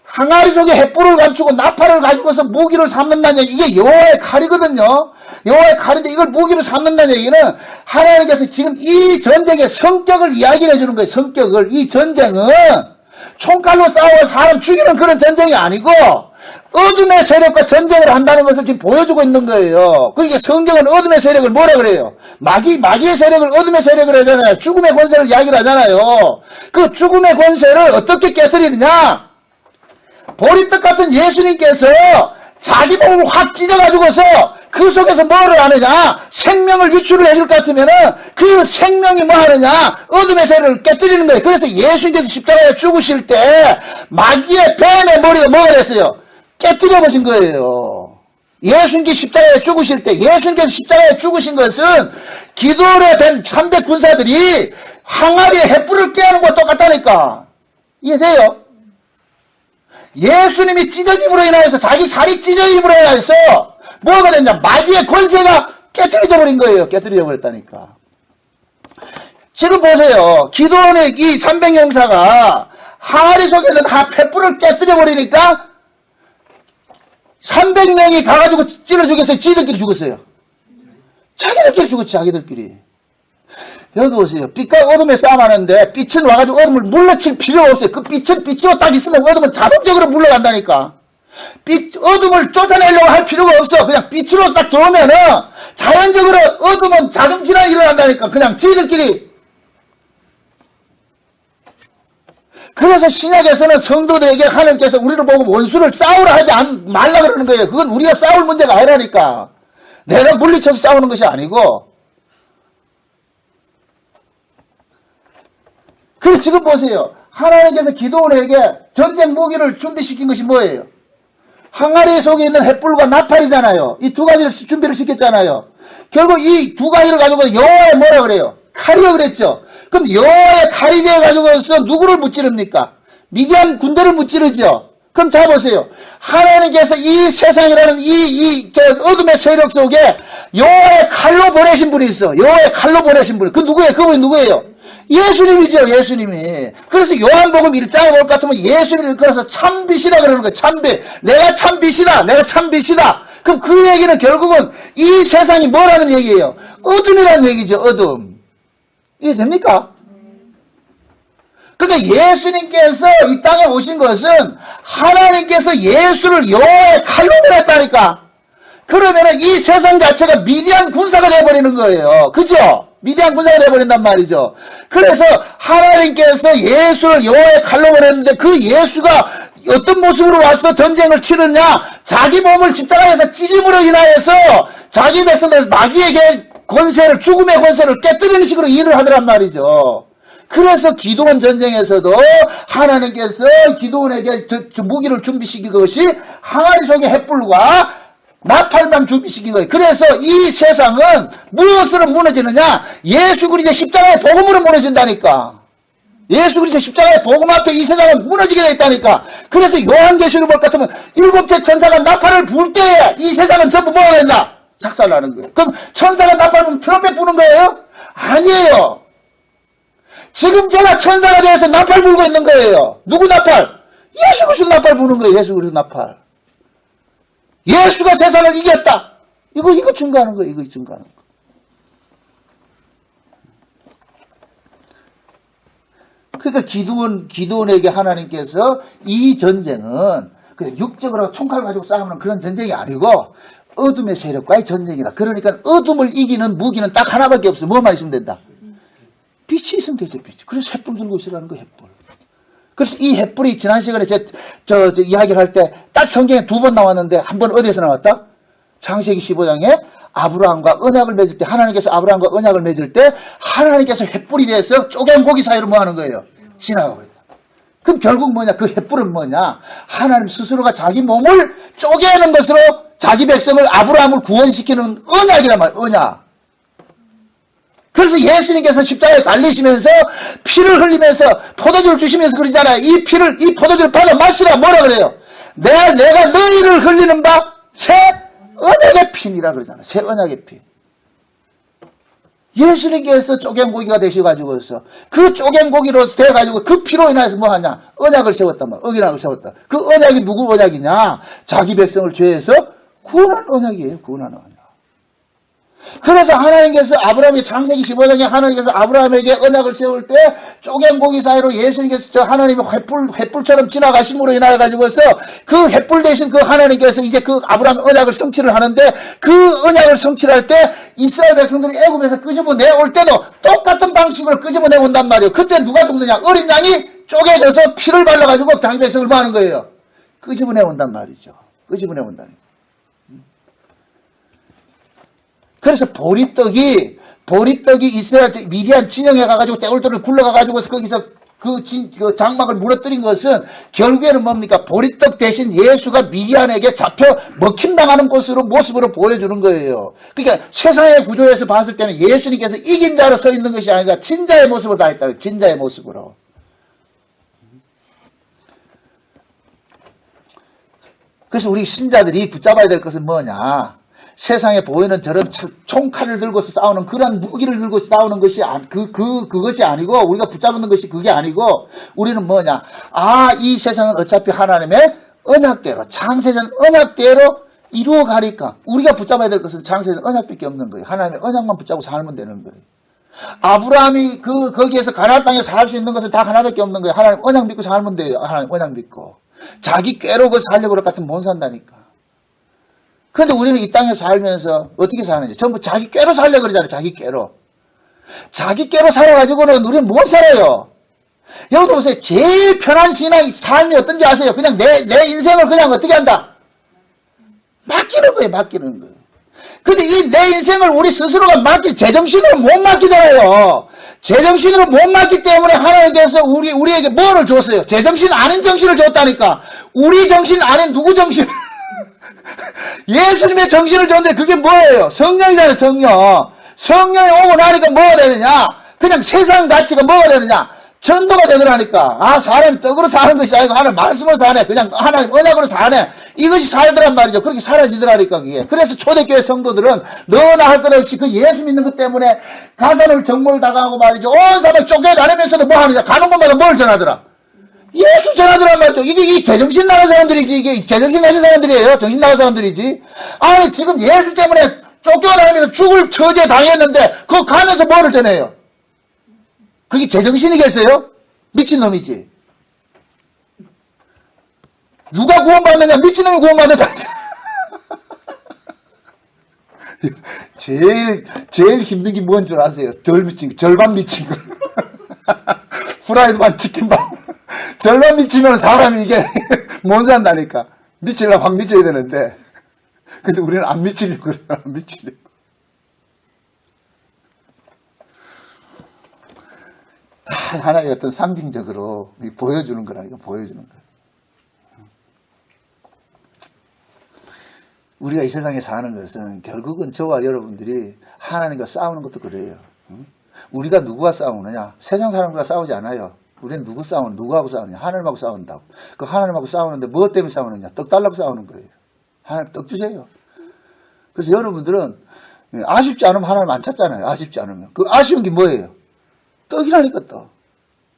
항아리 속에 횃불을 감추고 나팔을 가지고서 무기를 삼는다는 얘기, 이게 여호와의 칼이거든요. 여호와의 칼인데 이걸 무기로 삼는다는 얘기는 하나님께서 지금 이 전쟁의 성격을 이야기해 주는 거예요. 성격을. 이 전쟁은 총칼로 싸워 사람 죽이는 그런 전쟁이 아니고 어둠의 세력과 전쟁을 한다는 것을 지금 보여주고 있는 거예요. 그러니까 성경은 어둠의 세력을 뭐라 그래요? 마귀의 세력을 어둠의 세력을 하잖아요. 죽음의 권세를 이야기를 하잖아요. 그 죽음의 권세를 어떻게 깨뜨리느냐? 보리떡 같은 예수님께서 자기 몸을 확 찢어가지고서 그 속에서 뭐를 하느냐? 생명을 유출을 해줄 것 같으면은 그 생명이 뭐 하느냐? 어둠의 세력을 깨뜨리는 거예요. 그래서 예수님께서 십자가에 죽으실 때 마귀의 뱀의 머리가 뭐가 됐어요? 깨뜨려 버린 거예요. 예수님께서 십자가에 죽으실 때 예수님께서 십자가에 죽으신 것은 기도원의 뱀 3대 군사들이 항아리에 횃불을 꾀하는 것과 똑같다니까. 이해돼요? 예수님이 찢어짐으로 인하여서 자기 살이 찢어짐으로 인하여서 뭐가 됐냐? 마귀의 권세가 깨뜨려져 버린 거예요. 깨뜨려져 버렸다니까. 지금 보세요. 기도원의 이 300용사가 항아리 속에 있는 횃불을 깨뜨려 버리니까 300명이 가가지고 찔러 죽였어요. 지들끼리 죽었어요. 자기들끼리 죽었지. 자기들끼리. 여기 보세요. 빛과 어둠의 싸움 하는데 빛은 와가지고 어둠을 물러칠 필요가 없어요. 그 빛으로 딱 있으면 어둠은 자동적으로 물러간다니까. 어둠을 쫓아내려고 할 필요가 없어. 그냥 빛으로 딱 들어오면은 자연적으로 어둠은 자동질환 일어난다니까. 그냥 지들끼리. 그래서 신약에서는 성도들에게 하나님께서 우리를 보고 원수를 싸우라 하지 말라 그러는 거예요. 그건 우리가 싸울 문제가 아니라니까. 내가 물리쳐서 싸우는 것이 아니고. 그래서 지금 보세요. 하나님께서 기도원에게 전쟁 무기를 준비시킨 것이 뭐예요? 항아리 속에 있는 횃불과 나팔이잖아요. 이 두 가지를 준비를 시켰잖아요. 결국 이 두 가지를 가지고 여호와의 뭐라 그래요? 칼이라 그랬죠. 그럼 여호와의 칼이 되어가지고서 누구를 무찌릅니까? 미디안 군대를 무찌르죠. 그럼 자 보세요. 하나님께서 이 세상이라는 저 어둠의 세력 속에 여호와의 칼로 보내신 분이 있어. 여호와의 칼로 보내신 분. 그 누구예요? 그분이 누구예요? 예수님이죠. 예수님이. 그래서 요한복음 1장에 볼 것 같으면 예수님을 일컬어서 참빛이라 그러는 거예요. 참빛. 내가 참빛이다. 내가 참빛이다. 그럼 그 얘기는 결국은 이 세상이 뭐라는 얘기예요? 어둠이라는 얘기죠. 어둠. 이해됩니까? 그러니까 예수님께서 이 땅에 오신 것은 하나님께서 예수를 여호와의 칼로 보냈다니까. 그러면은 이 세상 자체가 미디안 군사가 되어버리는 거예요. 그죠? 미디안 군사가 되어버린단 말이죠. 그래서 하나님께서 예수를 여호와의 칼로 보냈는데 그 예수가 어떤 모습으로 와서 전쟁을 치느냐? 자기 몸을 십자가에서 찢음으로 인하여서 자기 백성들 마귀에게 권세를, 죽음의 권세를 깨뜨리는 식으로 일을 하더란 말이죠. 그래서 기도원 전쟁에서도 하나님께서 기도원에게 저 무기를 준비시킨 것이 항아리 속의 횃불과 나팔만 준비시킨 거예요. 그래서 이 세상은 무엇으로 무너지느냐? 예수 그리스도의 십자가의 복음으로 무너진다니까. 예수 그리스도의 십자가의 복음 앞에 이 세상은 무너지게 되어 있다니까. 그래서 요한계시록 볼 것 같으면 7째 천사가 나팔을 불 때에 이 세상은 전부 뭐가 됐냐? 작살나는 거예요. 그럼 천사가 나팔 불면 트럼펫 부는 거예요? 아니에요. 지금 제가 천사가 되어서 나팔 불고 있는 거예요. 누구 나팔? 예수 그리스도 나팔 부는 거예요. 예수 그리스도 나팔. 예수가 세상을 이겼다. 이거 증거하는 거예요. 이거 증거하는 거. 그러니까 기도원에게 하나님께서 이 전쟁은 그냥 육적으로 총칼 가지고 싸우는 그런 전쟁이 아니고 어둠의 세력과의 전쟁이다. 그러니까 어둠을 이기는 무기는 딱 하나밖에 없어. 뭐만 있으면 된다? 빛이 있으면 되죠. 빛이. 그래서 횃불 들고 있으라는 거 횃불. 그래서 이 횃불이 지난 시간에 저 이야기를 할 때 딱 성경에 2번 나왔는데 한 번 어디에서 나왔다? 창세기 15장에 아브라함과 언약을 맺을 때 하나님께서 아브라함과 언약을 맺을 때 하나님께서 횃불이 돼서 쪼갠 고기 사이로 뭐 하는 거예요? 지나가고 있다. 그럼 결국 뭐냐? 그 횃불은 뭐냐? 하나님 스스로가 자기 몸을 쪼개는 것으로 자기 백성을 아브라함을 구원시키는 언약이란 말이에요. 언약. 그래서 예수님께서 십자가에 달리시면서 피를 흘리면서 포도주를 주시면서 그러잖아요. 이 포도주를 받아 마시라. 뭐라 그래요? 내가 너희를 흘리는 바 새 언약의 피니라 그러잖아요. 새 언약의 피. 예수님께서 쪼갠 고기가 되셔가지고서 그 쪼갠 고기로 돼가지고 그 피로 인해서 뭐 하냐? 언약을 세웠단 말이야. 언약을 세웠다. 그 언약이 누구 언약이냐? 자기 백성을 죄에서 구원하는 언약이에요. 구원하는 언약. 그래서 하나님께서 아브라함의 창세기 15장에 하나님께서 아브라함에게 언약을 세울 때 쪼갠 고기 사이로 예수님께서 저 하나님의 횃불처럼 지나가심으로 인하여 가지고서 그 횃불 대신 그 하나님께서 이제 그 아브라함 언약을 성취를 하는데 그 언약을 성취할 때 이스라엘 백성들이 애굽에서 끄집어내 올 때도 똑같은 방식으로 끄집어내 온단 말이에요. 그때 누가 죽느냐? 어린 양이 쪼개져서 피를 발라가지고 자기 백성을 뭐 하는 거예요? 끄집어내 온단 말이죠. 끄집어내 온다는. 그래서 보리떡이 이스라엘 미디안 진영에 가가지고 떼굴떼굴 굴러가가지고 거기서 그 장막을 무너뜨린 것은 결국에는 뭡니까? 보리떡 대신 예수가 미디안에게 잡혀 먹힘당하는 모습으로 보여주는 거예요. 그러니까 세상의 구조에서 봤을 때는 예수님께서 이긴 자로 서 있는 것이 아니라 진자의 모습으로 다 있다. 진자의 모습으로. 그래서 우리 신자들이 붙잡아야 될 것은 뭐냐? 세상에 보이는 저런 총칼을 들고서 싸우는 그런 무기를 들고 싸우는 것이 그것이 아니고 우리가 붙잡는 것이 그게 아니고 우리는 뭐냐? 이 세상은 어차피 하나님의 언약대로 창세전 언약대로 이루어가니까 우리가 붙잡아야 될 것은 창세전 언약밖에 없는 거예요. 하나님의 언약만 붙잡고 살면 되는 거예요. 아브라함이 거기에서 가나안 땅에 살 수 있는 것은 다 하나밖에 없는 거예요. 하나님 언약 믿고 살면 돼요. 하나님 언약 믿고 자기 꾀로 살려고 그럴 것 같으면 못 산다니까. 그런데 우리는 이 땅에 살면서 어떻게 사는지 전부 자기 꾀로 살려고 그러잖아요. 자기 꾀로. 자기 꾀로 살아가지고는 우리는 못 살아요. 여러분 보세요. 제일 편한 삶이 어떤지 아세요? 그냥 내 인생을 그냥 어떻게 한다? 맡기는 거예요. 맡기는 거예요. 근데 이 내 인생을 우리 스스로가 제정신으로 못 맡기잖아요. 제정신으로 못 맡기 때문에 하나님께서 우리에게 뭐를 줬어요? 제정신 아닌 정신을 줬다니까. 우리 정신 아닌 누구 정신? 예수님의 정신을 줬는데 그게 뭐예요? 성령이잖아요. 성령이 오고 나니까 뭐가 되느냐? 그냥 세상 가치가 뭐가 되느냐? 전도가 되더라니까. 사람이 떡으로 사는 것이 아니고 하나님 말씀으로 사네. 그냥 하나님 언약으로 사네. 이것이 살더란 말이죠. 그렇게 사라지더라니까 그게. 그래서 초대교회 성도들은 너나 할 것 없이 그 예수 믿는 것 때문에 가산을 정몰 당하고 말이죠. 온 사람이 쫓겨다니면서도 뭐 하느냐? 가는 곳마다 뭘 전하더라? 예수 전하더란 말이죠. 이게 제정신 나간 사람들이지. 이게 제정신 가진 사람들이에요. 정신 나간 사람들이지. 아니 지금 예수 때문에 쫓겨다니면서 죽을 처지에 당했는데 그거 가면서 뭐를 전해요? 그게 제정신이겠어요? 미친놈이지. 누가 구원받느냐? 미친놈이 구원받는다. 제일 힘든 게 뭔 줄 아세요? 덜 미친 거, 절반 미친 거. 후라이드만 치킨밥. 절반 미치면 사람이 이게 못 산다니까. 미치려면 확 미쳐야 되는데. 근데 우리는 안 미치려고 그래요. 안 미치려고. 하나의 어떤 상징적으로 보여주는 거라니까, 보여주는 거예요. 우리가 이 세상에 사는 것은 결국은 저와 여러분들이 하나님과 싸우는 것도 그래요. 우리가 누구와 싸우느냐? 세상 사람들과 싸우지 않아요. 우리는 누구하고 싸우느냐? 하나님하고 싸운다고. 그 하나님하고 싸우는데 무엇 때문에 싸우느냐? 떡 달라고 싸우는 거예요. 하나님 떡 주세요. 그래서 여러분들은 아쉽지 않으면 하나님 안 찾잖아요. 아쉽지 않으면. 그 아쉬운 게 뭐예요? 떡이라니까 떡.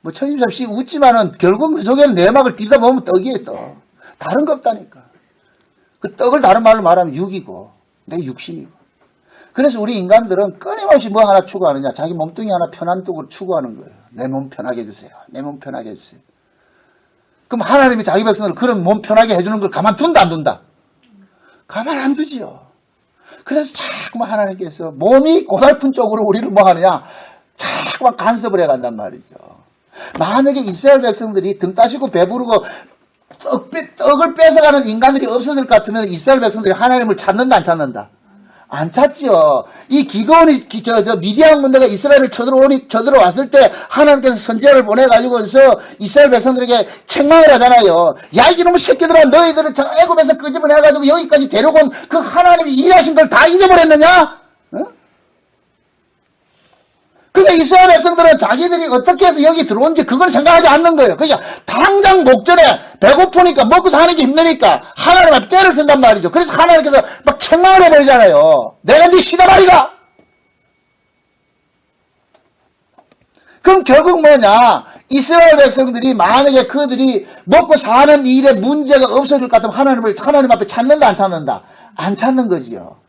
뭐 천임삼씨 웃지만은 결국 그 속에는 내막을 뒤다 보면 떡이에요. 떡. 다른 거 없다니까. 그 떡을 다른 말로 말하면 육이고 내 육신이고. 그래서 우리 인간들은 끊임없이 뭐 하나 추구하느냐? 자기 몸뚱이 하나 편한 떡으로 추구하는 거예요. 내 몸 편하게 해주세요. 내 몸 편하게 해주세요. 그럼 하나님이 자기 백성을 그런 몸 편하게 해주는 걸 가만둔다 안 둔다? 가만 안 두지요. 그래서 자꾸만 하나님께서 몸이 고달픈 쪽으로 우리를 뭐 하느냐? 자꾸만 간섭을 해간단 말이죠. 만약에 이스라엘 백성들이 등 따시고 배부르고 떡을 뺏어가는 인간들이 없어질 것 같으면 이스라엘 백성들이 하나님을 찾는다 안 찾는다? 안 찾지요. 이 기근이 미디안 군대가 이스라엘을 쳐들어왔을 때 하나님께서 선지자를 보내가지고서 이스라엘 백성들에게 책망을 하잖아요. 야 이놈의 새끼들아 너희들은 애굽에서 끄집어내가지고 여기까지 데려온 그 하나님이 일하신 걸 다 잊어버렸느냐? 그러니까 이스라엘 백성들은 자기들이 어떻게 해서 여기 들어온지 그걸 생각하지 않는 거예요. 그러니까 당장 목전에 배고프니까 먹고 사는 게 힘드니까 하나님 앞에 떼를 쓴단 말이죠. 그래서 하나님께서 막 책망을 해버리잖아요. 내가 네 시다말이가. 그럼 결국 뭐냐? 이스라엘 백성들이 만약에 그들이 먹고 사는 일에 문제가 없어질 것 같으면 하나님 앞에 찾는다 안 찾는다? 안 찾는 거지요.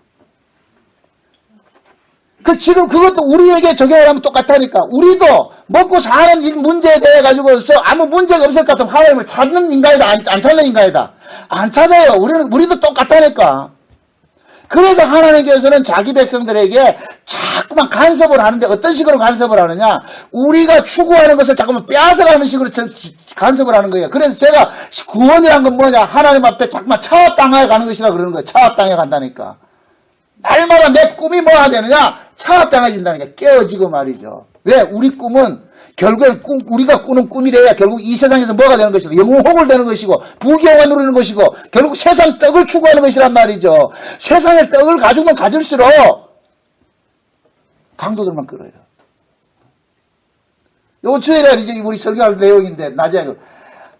지금 그것도 우리에게 적용을 하면 똑같다니까. 우리도 먹고 사는 이 문제에 대해 가지고서 아무 문제가 없을 것 같으면 하나님을 찾는 인간이다, 안 찾는 인간이다. 안 찾아요. 우리도 똑같다니까. 그래서 하나님께서는 자기 백성들에게 자꾸만 간섭을 하는데 어떤 식으로 간섭을 하느냐? 우리가 추구하는 것을 자꾸만 빼앗아가는 식으로 간섭을 하는 거예요. 그래서 제가 구원이란 건 뭐냐? 하나님 앞에 자꾸만 차압당해 가는 것이라 그러는 거예요. 차압당해 간다니까. 날마다 내 꿈이 뭐가 되느냐? 차압당해진다니까. 깨어지고 말이죠. 왜? 우리 꿈은 결국엔 우리가 꾸는 꿈이래야 결국 이 세상에서 뭐가 되는 것이고 영웅혹을 되는 것이고 부귀영화 누리는 것이고 결국 세상 떡을 추구하는 것이란 말이죠. 세상의 떡을 가지면 가질수록 강도들만 끌어요. 요거 주일날 이제 우리 설교할 내용인데 낮에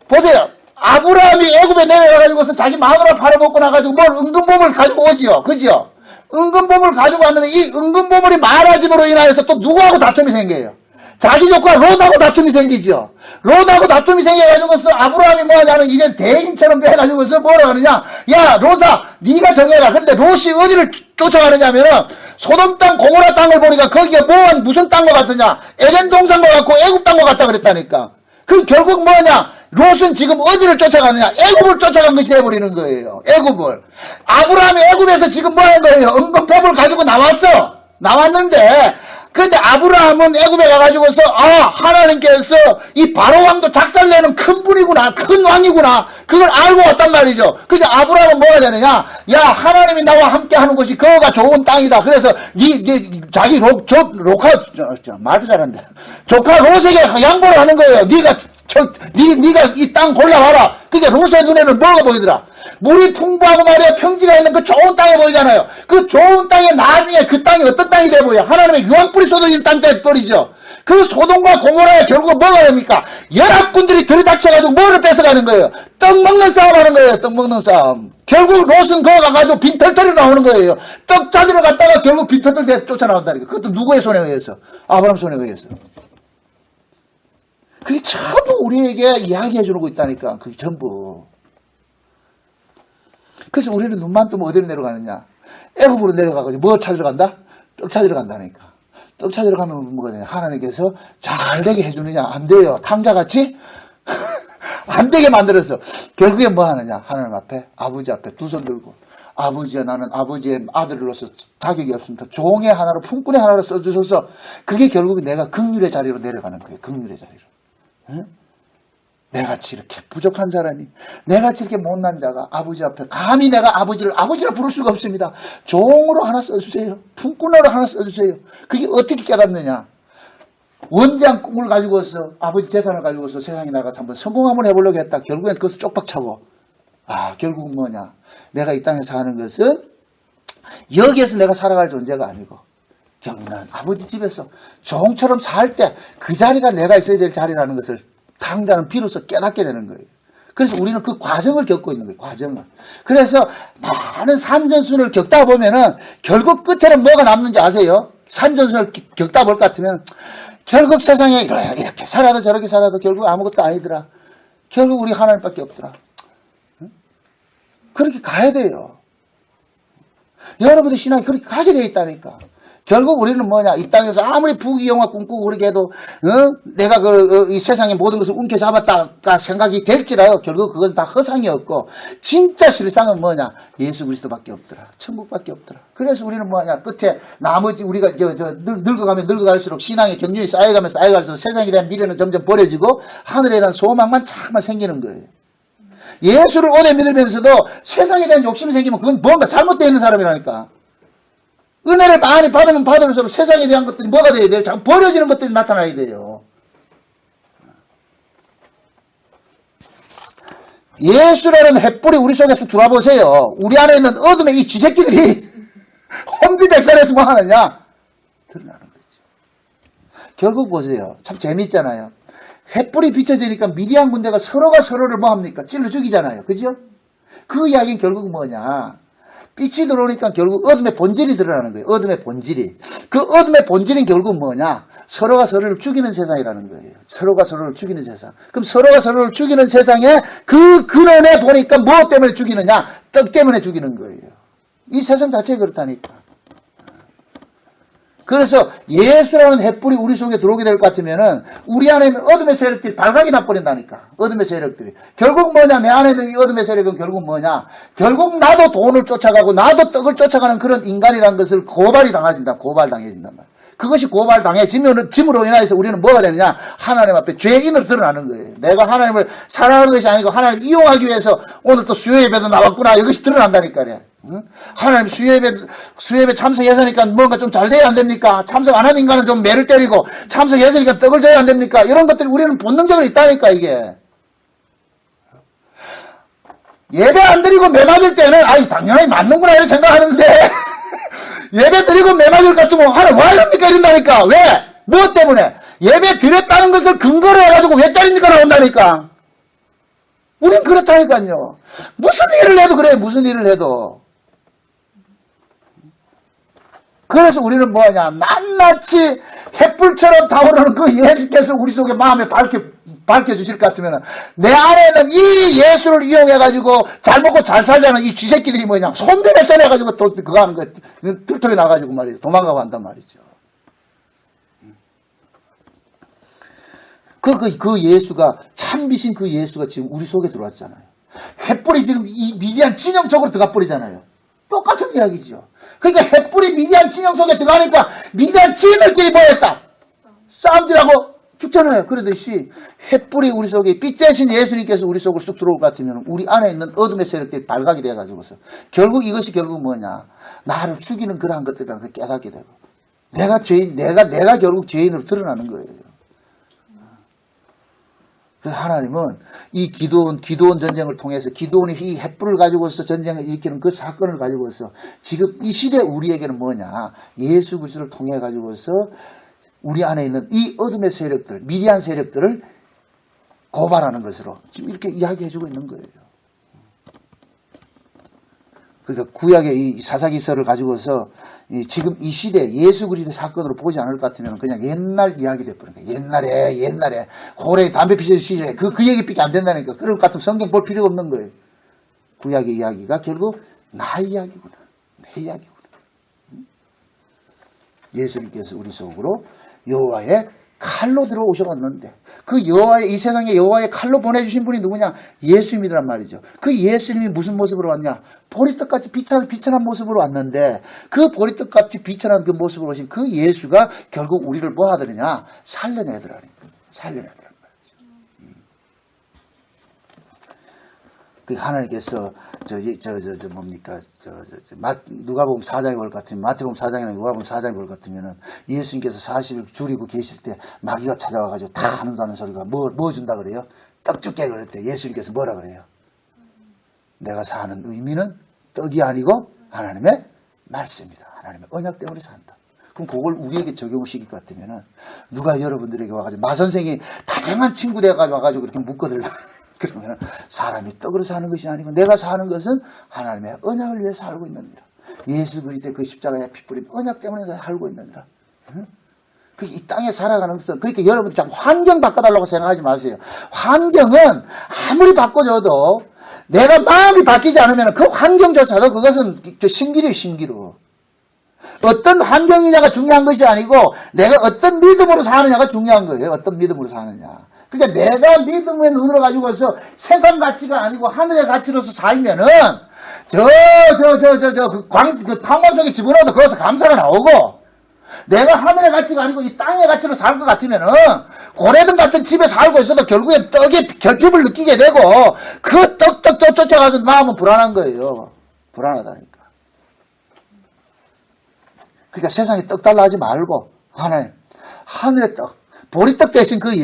보세요. 아브라함이 애굽에 내려가가지고서 자기 마누라 팔아먹고 나가지고 뭘 은근보물 가지고 오지요. 그지요? 은근보물 가지고 왔는데 이 은근보물이 많아짐으로 인하여서 또 누구하고 다툼이 생겨요. 자기 조카 롯하고 다툼이 생기죠. 롯하고 다툼이 생겨가지고서 아브라함이 뭐하냐면 이제 대인처럼 해가지고서 뭐라 하느냐. 야 롯아 네가 정해라. 근데 롯이 어디를 쫓아가느냐면은 소돔 땅 고모라 땅을 보니까 거기가 무슨 땅과 같으냐. 에덴 동산과 같고 애굽 땅과 같다 그랬다니까. 그 결국 뭐냐. 롯은 지금 어디를 쫓아가느냐. 애굽을 쫓아간 것이 돼버리는 거예요. 애굽을. 아브라함이 애굽에서 지금 뭐 하는 거예요. 은근법을 가지고 나왔는데 근데 아브라함은 애굽에 가가지고서 하나님께서 이 바로왕도 작살내는 큰 분이구나, 큰 왕이구나, 그걸 알고 왔단 말이죠. 근데 아브라함은 뭐가 되느냐? 야 하나님이 나와 함께 하는 것이 그거가 좋은 땅이다. 그래서 자기 말도 잘한다. 조카 롯에게 양보를 하는 거예요. 네가 이 땅 골라봐라. 그게 롯의 눈에는 뭐가 보이더라? 물이 풍부하고 말이야 평지가 있는 그 좋은 땅이 보이잖아요. 그 좋은 땅에 나중에 그 땅이 어떤 땅이 돼 보여? 하나님의 유황불이 쏟아진 땅 돼 버리죠. 그 소돔과 고모라에 결국은 뭐가 됩니까? 연합군들이 들이닥쳐가지고 뭐를 뺏어가는 거예요? 떡 먹는 싸움 하는 거예요. 떡 먹는 싸움. 결국 롯은 거기 가가지고 빈털털이 나오는 거예요. 떡 찾으러 갔다가 결국 빈털털 쫓아나온다니까. 그것도 누구의 손에 의해서? 아브라함 손에 의해서. 그게 전부 우리에게 이야기해 주는 거 있다니까. 그게 전부. 그래서 우리는 눈만 뜨면 어디로 내려가느냐? 애굽으로 내려가가지고 뭐 찾으러 간다? 떡 찾으러 간다니까. 떡 찾으러 가면 뭐가 되냐? 하나님께서 잘 되게 해주느냐? 안 돼요. 탕자같이 안 되게 만들어서 결국에 뭐 하느냐? 하나님 앞에, 아버지 앞에 두 손 들고 아버지야 나는 아버지의 아들로서 자격이 없습니다. 종의 하나로 품꾼의 하나로 써주셔서 그게 결국에 내가 긍휼의 자리로 내려가는 거예요. 긍휼의 자리로. 응? 내같이 이렇게 부족한 사람이, 내같이 이렇게 못난 자가 아버지 앞에 감히 내가 아버지라 부를 수가 없습니다. 종으로 하나 써주세요. 품꾼으로 하나 써주세요. 그게 어떻게 깨닫느냐? 원대한 꿈을 가지고서 아버지 재산을 가지고서 세상에 나가서 한번 성공 한번 해보려고 했다. 결국엔 그것을 쪽박차고 결국은 뭐냐? 내가 이 땅에 사는 것은 여기에서 내가 살아갈 존재가 아니고 결국 나는 아버지 집에서 종처럼 살 때 그 자리가 내가 있어야 될 자리라는 것을 탕자는 비로소 깨닫게 되는 거예요. 그래서 우리는 그 과정을 겪고 있는 거예요. 과정을. 그래서 많은 산전순을 겪다 보면은 결국 끝에는 뭐가 남는지 아세요? 산전순을 겪다 볼 것 같으면 결국 세상에 이렇게 살아도 저렇게 살아도 결국 아무것도 아니더라. 결국 우리 하나님밖에 없더라. 응? 그렇게 가야 돼요. 여러분들 신앙이 그렇게 가게 돼 있다니까. 결국 우리는 뭐냐? 이 땅에서 아무리 부귀영화 꿈꾸고 그렇게 해도 내가 이 세상의 모든 것을 움켜잡았다 생각이 될지라도 결국 그건 다 허상이었고 진짜 실상은 뭐냐? 예수 그리스도밖에 없더라. 천국밖에 없더라. 그래서 우리는 뭐냐? 끝에 나머지 우리가 늙어가면 늙어갈수록 신앙의 경륜이 쌓여가면 쌓여갈수록 세상에 대한 미래는 점점 버려지고 하늘에 대한 소망만 참만 생기는 거예요. 예수를 오래 믿으면서도 세상에 대한 욕심이 생기면 그건 뭔가 잘못되어 있는 사람이라니까. 은혜를 많이 받으면 받을수록 세상에 대한 것들이 뭐가 돼야 돼요? 자꾸 버려지는 것들이 나타나야 돼요. 예수라는 횃불이 우리 속에서 들어와보세요. 우리 안에 있는 어둠의 이 쥐새끼들이 혼비백산해서 뭐 하느냐? 드러나는 거죠. 결국 보세요. 참 재미있잖아요. 횃불이 비춰지니까 미디안 군대가 서로가 서로를 뭐 합니까? 찔러 죽이잖아요. 그죠? 그 이야기는 결국 뭐냐? 빛이 들어오니까 결국 어둠의 본질이 드러나는 거예요. 어둠의 본질이. 그 어둠의 본질은 결국 뭐냐? 서로가 서로를 죽이는 세상이라는 거예요. 서로가 서로를 죽이는 세상. 그럼 서로가 서로를 죽이는 세상에 그 근원에 보니까 무엇 때문에 죽이느냐? 떡 때문에 죽이는 거예요. 이 세상 자체가 그렇다니까. 그래서 예수라는 횃불이 우리 속에 들어오게 될 것 같으면은 우리 안에 있는 어둠의 세력들이 발각이 나버린다니까. 어둠의 세력들이. 결국 뭐냐? 내 안에 있는 이 어둠의 세력은 결국 뭐냐? 결국 나도 돈을 쫓아가고 나도 떡을 쫓아가는 그런 인간이라는 것을 고발이 당해진다. 고발당해진단 말이야. 그것이 고발당해짐으로 인해서 우리는 뭐가 되느냐? 하나님 앞에 죄인으로 드러나는 거예요. 내가 하나님을 사랑하는 것이 아니고 하나님을 이용하기 위해서 오늘 또 수요예배도 나왔구나. 이것이 드러난다니까요. 응? 하나님 수요예배 참석했으니까 뭔가 좀 잘 돼야 안 됩니까? 참석 안 하는 인간은 좀 매를 때리고 참석했으니까 떡을 줘야 안 됩니까? 이런 것들이 우리는 본능적으로 있다니까 이게. 예배 안 드리고 매 맞을 때는 아이 당연히 맞는구나 이렇게 생각하는데 예배 드리고 매 맞을 것 같으면 하나님 왜 이럽니까 이런다니까. 왜? 무엇 때문에? 예배 드렸다는 것을 근거로 해가지고 왜 때립니까 나온다니까. 우린 그렇다니까요. 무슨 일을 해도 그래. 무슨 일을 해도. 그래서 우리는 뭐냐. 낱낱이 햇불처럼 타오르는 그 예수께서 우리 속에 마음에 밝혀주실 것 같으면 내 안에는 이 예수를 이용해가지고 잘 먹고 잘 살자는 이 쥐새끼들이 뭐냐. 손대백선 해가지고 또 그거 하는 거 들통에 나가지고 말이죠. 도망가고 한단 말이죠. 그 예수가 참비신 그 예수가 지금 우리 속에 들어왔잖아요. 햇불이 지금 이 미디안 진영 속으로 들어가 버리잖아요. 똑같은 이야기죠. 그러니까 햇불이 미디안 진영 속에 들어가니까 미디안 지인들끼리 뭐했다? 싸움질하고 죽잖아요. 그러듯이 햇불이 우리 속에 빛재신 예수님께서 우리 속으로 쑥 들어올 것 같으면 우리 안에 있는 어둠의 세력들이 발각이 돼가지고서 결국 이것이 결국 뭐냐? 나를 죽이는 그러한 것들이라는 걸 깨닫게 되고 내가 죄인, 내가 결국 죄인으로 드러나는 거예요. 그래서 하나님은 이 기도원 전쟁을 통해서 기도원이 이 햇불을 가지고서 전쟁을 일으키는 그 사건을 가지고서 지금 이 시대 우리에게는 뭐냐? 예수 그리스도를 통해 가지고서 우리 안에 있는 이 어둠의 세력들, 미디안 세력들을 고발하는 것으로 지금 이렇게 이야기해주고 있는 거예요. 그러니까 구약의 이 사사기서를 가지고서 지금 이 시대 예수 그리스도 사건으로 보지 않을 것 같으면 그냥 옛날 이야기 돼버린 거예요. 옛날에 고래 담배 피우던 시절에 그 얘기밖에 안 된다니까. 그럴 것 같으면 성경 볼 필요가 없는 거예요. 구약의 이야기가 결국 나 이야기구나. 내 이야기구나. 예수님께서 우리 속으로 여호와의 칼로 들어오셔갔는데 그 여호와의 이 세상에 여호와의 칼로 보내주신 분이 누구냐? 예수님이란 말이죠. 그 예수님이 무슨 모습으로 왔냐? 보리떡같이 비천한 모습으로 왔는데 그 보리떡같이 비천한 그 모습으로 오신 그 예수가 결국 우리를 뭐 하더냐? 살려내더라는 말이죠. 그 하나님께서 누가복음 4장에 볼 것 같으면 마태복음 4장이나 누가복음 4장에 볼 것 같으면은 예수님께서 40일 줄이고 계실 때 마귀가 찾아와가지고 다 한다는 소리가 뭐 준다 그래요? 떡 줄게 그랬대. 예수님께서 뭐라 그래요? 내가 사는 의미는 떡이 아니고 하나님의 말씀이다. 하나님의 언약 때문에 산다. 그럼 그걸 우리에게 적용을 시킬 것 같으면은 누가 여러분들에게 와가지고 마선생이 다정한 친구 돼가지고 와가지고 이렇게 묶어들라. 그러면 사람이 떡으로 사는 것이 아니고 내가 사는 것은 하나님의 언약을 위해 살고 있느니라. 예수 그리스도의 그 십자가의 피 뿌린 언약 때문에 살고 있느니라. 응? 이 땅에 살아가는 것은 그러니까 여러분들 참 환경 바꿔달라고 생각하지 마세요. 환경은 아무리 바꿔줘도 내가 마음이 바뀌지 않으면 그 환경조차도 그것은 신기루예요. 신기루. 어떤 환경이냐가 중요한 것이 아니고 내가 어떤 믿음으로 사느냐가 중요한 거예요. 어떤 믿음으로 사느냐. 그러니까 내가 믿음의 눈으로 가지고서 세상 가치가 아니고 하늘의 가치로서 살면은 그 탕원 속에 집어넣어도 거기서 감사가 나오고 내가 하늘의 가치가 아니고 이 땅의 가치로 살 것 같으면은 고래등 같은 집에 살고 있어도 결국엔 떡의 결핍을 느끼게 되고 그 떡 쫓아가서 마음은 불안한 거예요. 불안하다니까. 그러니까 세상에 떡 달라 하지 말고 하늘의 떡, 보리떡 대신 그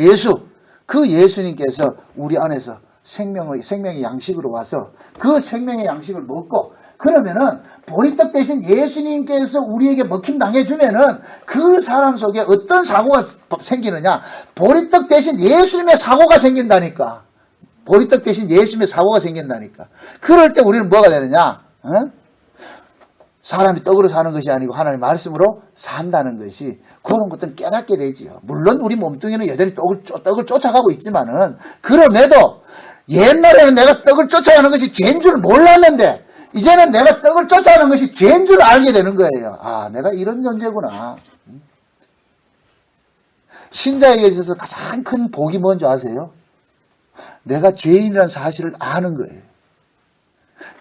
예수님께서 우리 안에서 생명의 양식으로 와서 그 생명의 양식을 먹고 그러면은 보리떡 대신 예수님께서 우리에게 먹힘 당해주면은 그 사람 속에 어떤 사고가 생기느냐? 보리떡 대신 예수님의 사고가 생긴다니까. 보리떡 대신 예수님의 사고가 생긴다니까. 그럴 때 우리는 뭐가 되느냐? 사람이 떡으로 사는 것이 아니고 하나님의 말씀으로 산다는 것이 그런 것들은 깨닫게 되지요. 물론 우리 몸뚱이는 여전히 떡을 쫓아가고 있지만은 그럼에도 옛날에는 내가 떡을 쫓아가는 것이 죄인 줄 몰랐는데 이제는 내가 떡을 쫓아가는 것이 죄인 줄 알게 되는 거예요. 아, 내가 이런 존재구나. 신자에게 있어서 가장 큰 복이 뭔지 아세요? 내가 죄인이라는 사실을 아는 거예요.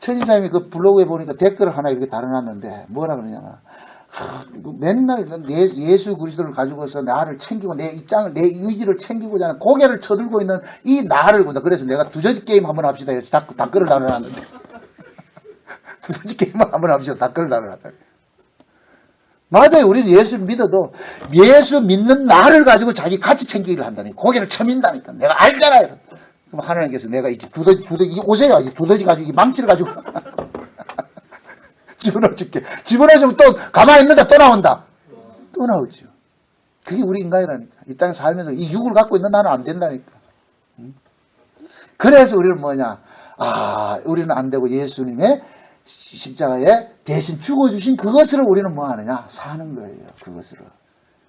천집사님이 그 블로그에 보니까 댓글을 하나 이렇게 달아놨는데 뭐라 그러냐면 맨날 예수 그리스도를 가지고서 나를 챙기고 내 입장을 내 의지를 챙기고자 하는 고개를 쳐들고 있는 이 나를 본다. 그래서 내가 두더지 게임 한번 합시다 해서 댓글을 달아놨는데 두더지 게임 한번 합시다 댓글을 달아놨다. 맞아요. 우리는 예수를 믿어도 예수 믿는 나를 가지고 자기 가치 챙기기를 한다니 고개를 쳐민다니까. 내가 알잖아요. 그럼 하나님께서 내가 이제 두더지 오세요. 이제 두더지 가지고 이 망치를 가지고 집어넣어줄게. 집어넣어주면 또 가만히 있는다 또 나온다. 또 나오죠. 그게 우리 인간이라니까. 이 땅에 살면서 이 육을 갖고 있는 나는 안 된다니까. 그래서 우리는 뭐냐. 우리는 안 되고 예수님의 십자가에 대신 죽어주신 그것을 우리는 뭐 하느냐. 사는 거예요. 그것으로.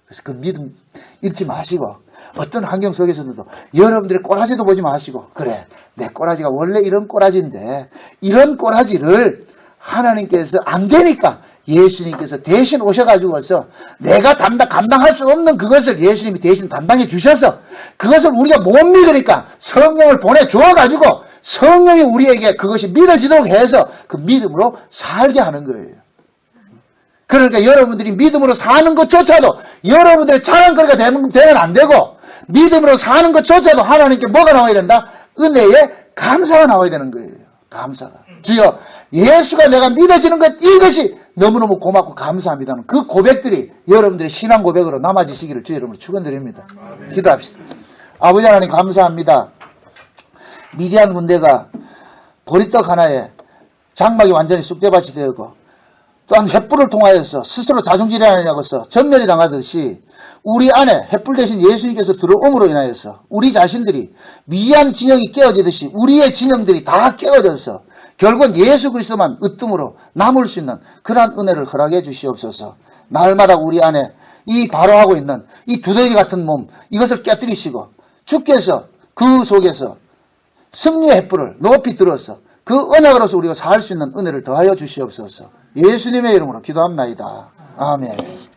그래서 그 믿음 잃지 마시고 어떤 환경 속에서도 여러분들의 꼬라지도 보지 마시고 그래 내 꼬라지가 원래 이런 꼬라지인데 이런 꼬라지를 하나님께서 안 되니까 예수님께서 대신 오셔가지고서 내가 감당할 수 없는 그것을 예수님이 대신 담당해 주셔서 그것을 우리가 못 믿으니까 성령을 보내주어가지고 성령이 우리에게 그것이 믿어지도록 해서 그 믿음으로 살게 하는 거예요. 그러니까 여러분들이 믿음으로 사는 것조차도 여러분들의 자랑거리가 되면 안 되고 믿음으로 사는 것조차도 하나님께 뭐가 나와야 된다? 은혜에 감사가 나와야 되는 거예요. 감사가. 주여 예수가 내가 믿어지는 것 이것이 너무너무 고맙고 감사합니다는 그 고백들이 여러분들의 신앙 고백으로 남아지시기를 주의 이름으로 축원드립니다. 기도합시다. 아버지 하나님 감사합니다. 미디안 군대가 보리떡 하나에 장막이 완전히 쑥대밭이 되었고 또한 횃불을 통하여서 스스로 자중질환이라고서 전멸이 당하듯이 우리 안에 횃불 대신 예수님께서 들어옴으로 인하여서 우리 자신들이 미안 진영이 깨어지듯이 우리의 진영들이 다 깨어져서 결국은 예수 그리스도만 으뜸으로 남을 수 있는 그러한 은혜를 허락해 주시옵소서. 날마다 우리 안에 이 바로하고 있는 이 두더지 같은 몸 이것을 깨뜨리시고 주께서 그 속에서 승리의 횃불을 높이 들어서 그 언약으로서 우리가 살 수 있는 은혜를 더하여 주시옵소서. 예수님의 이름으로 기도합나이다. 아멘.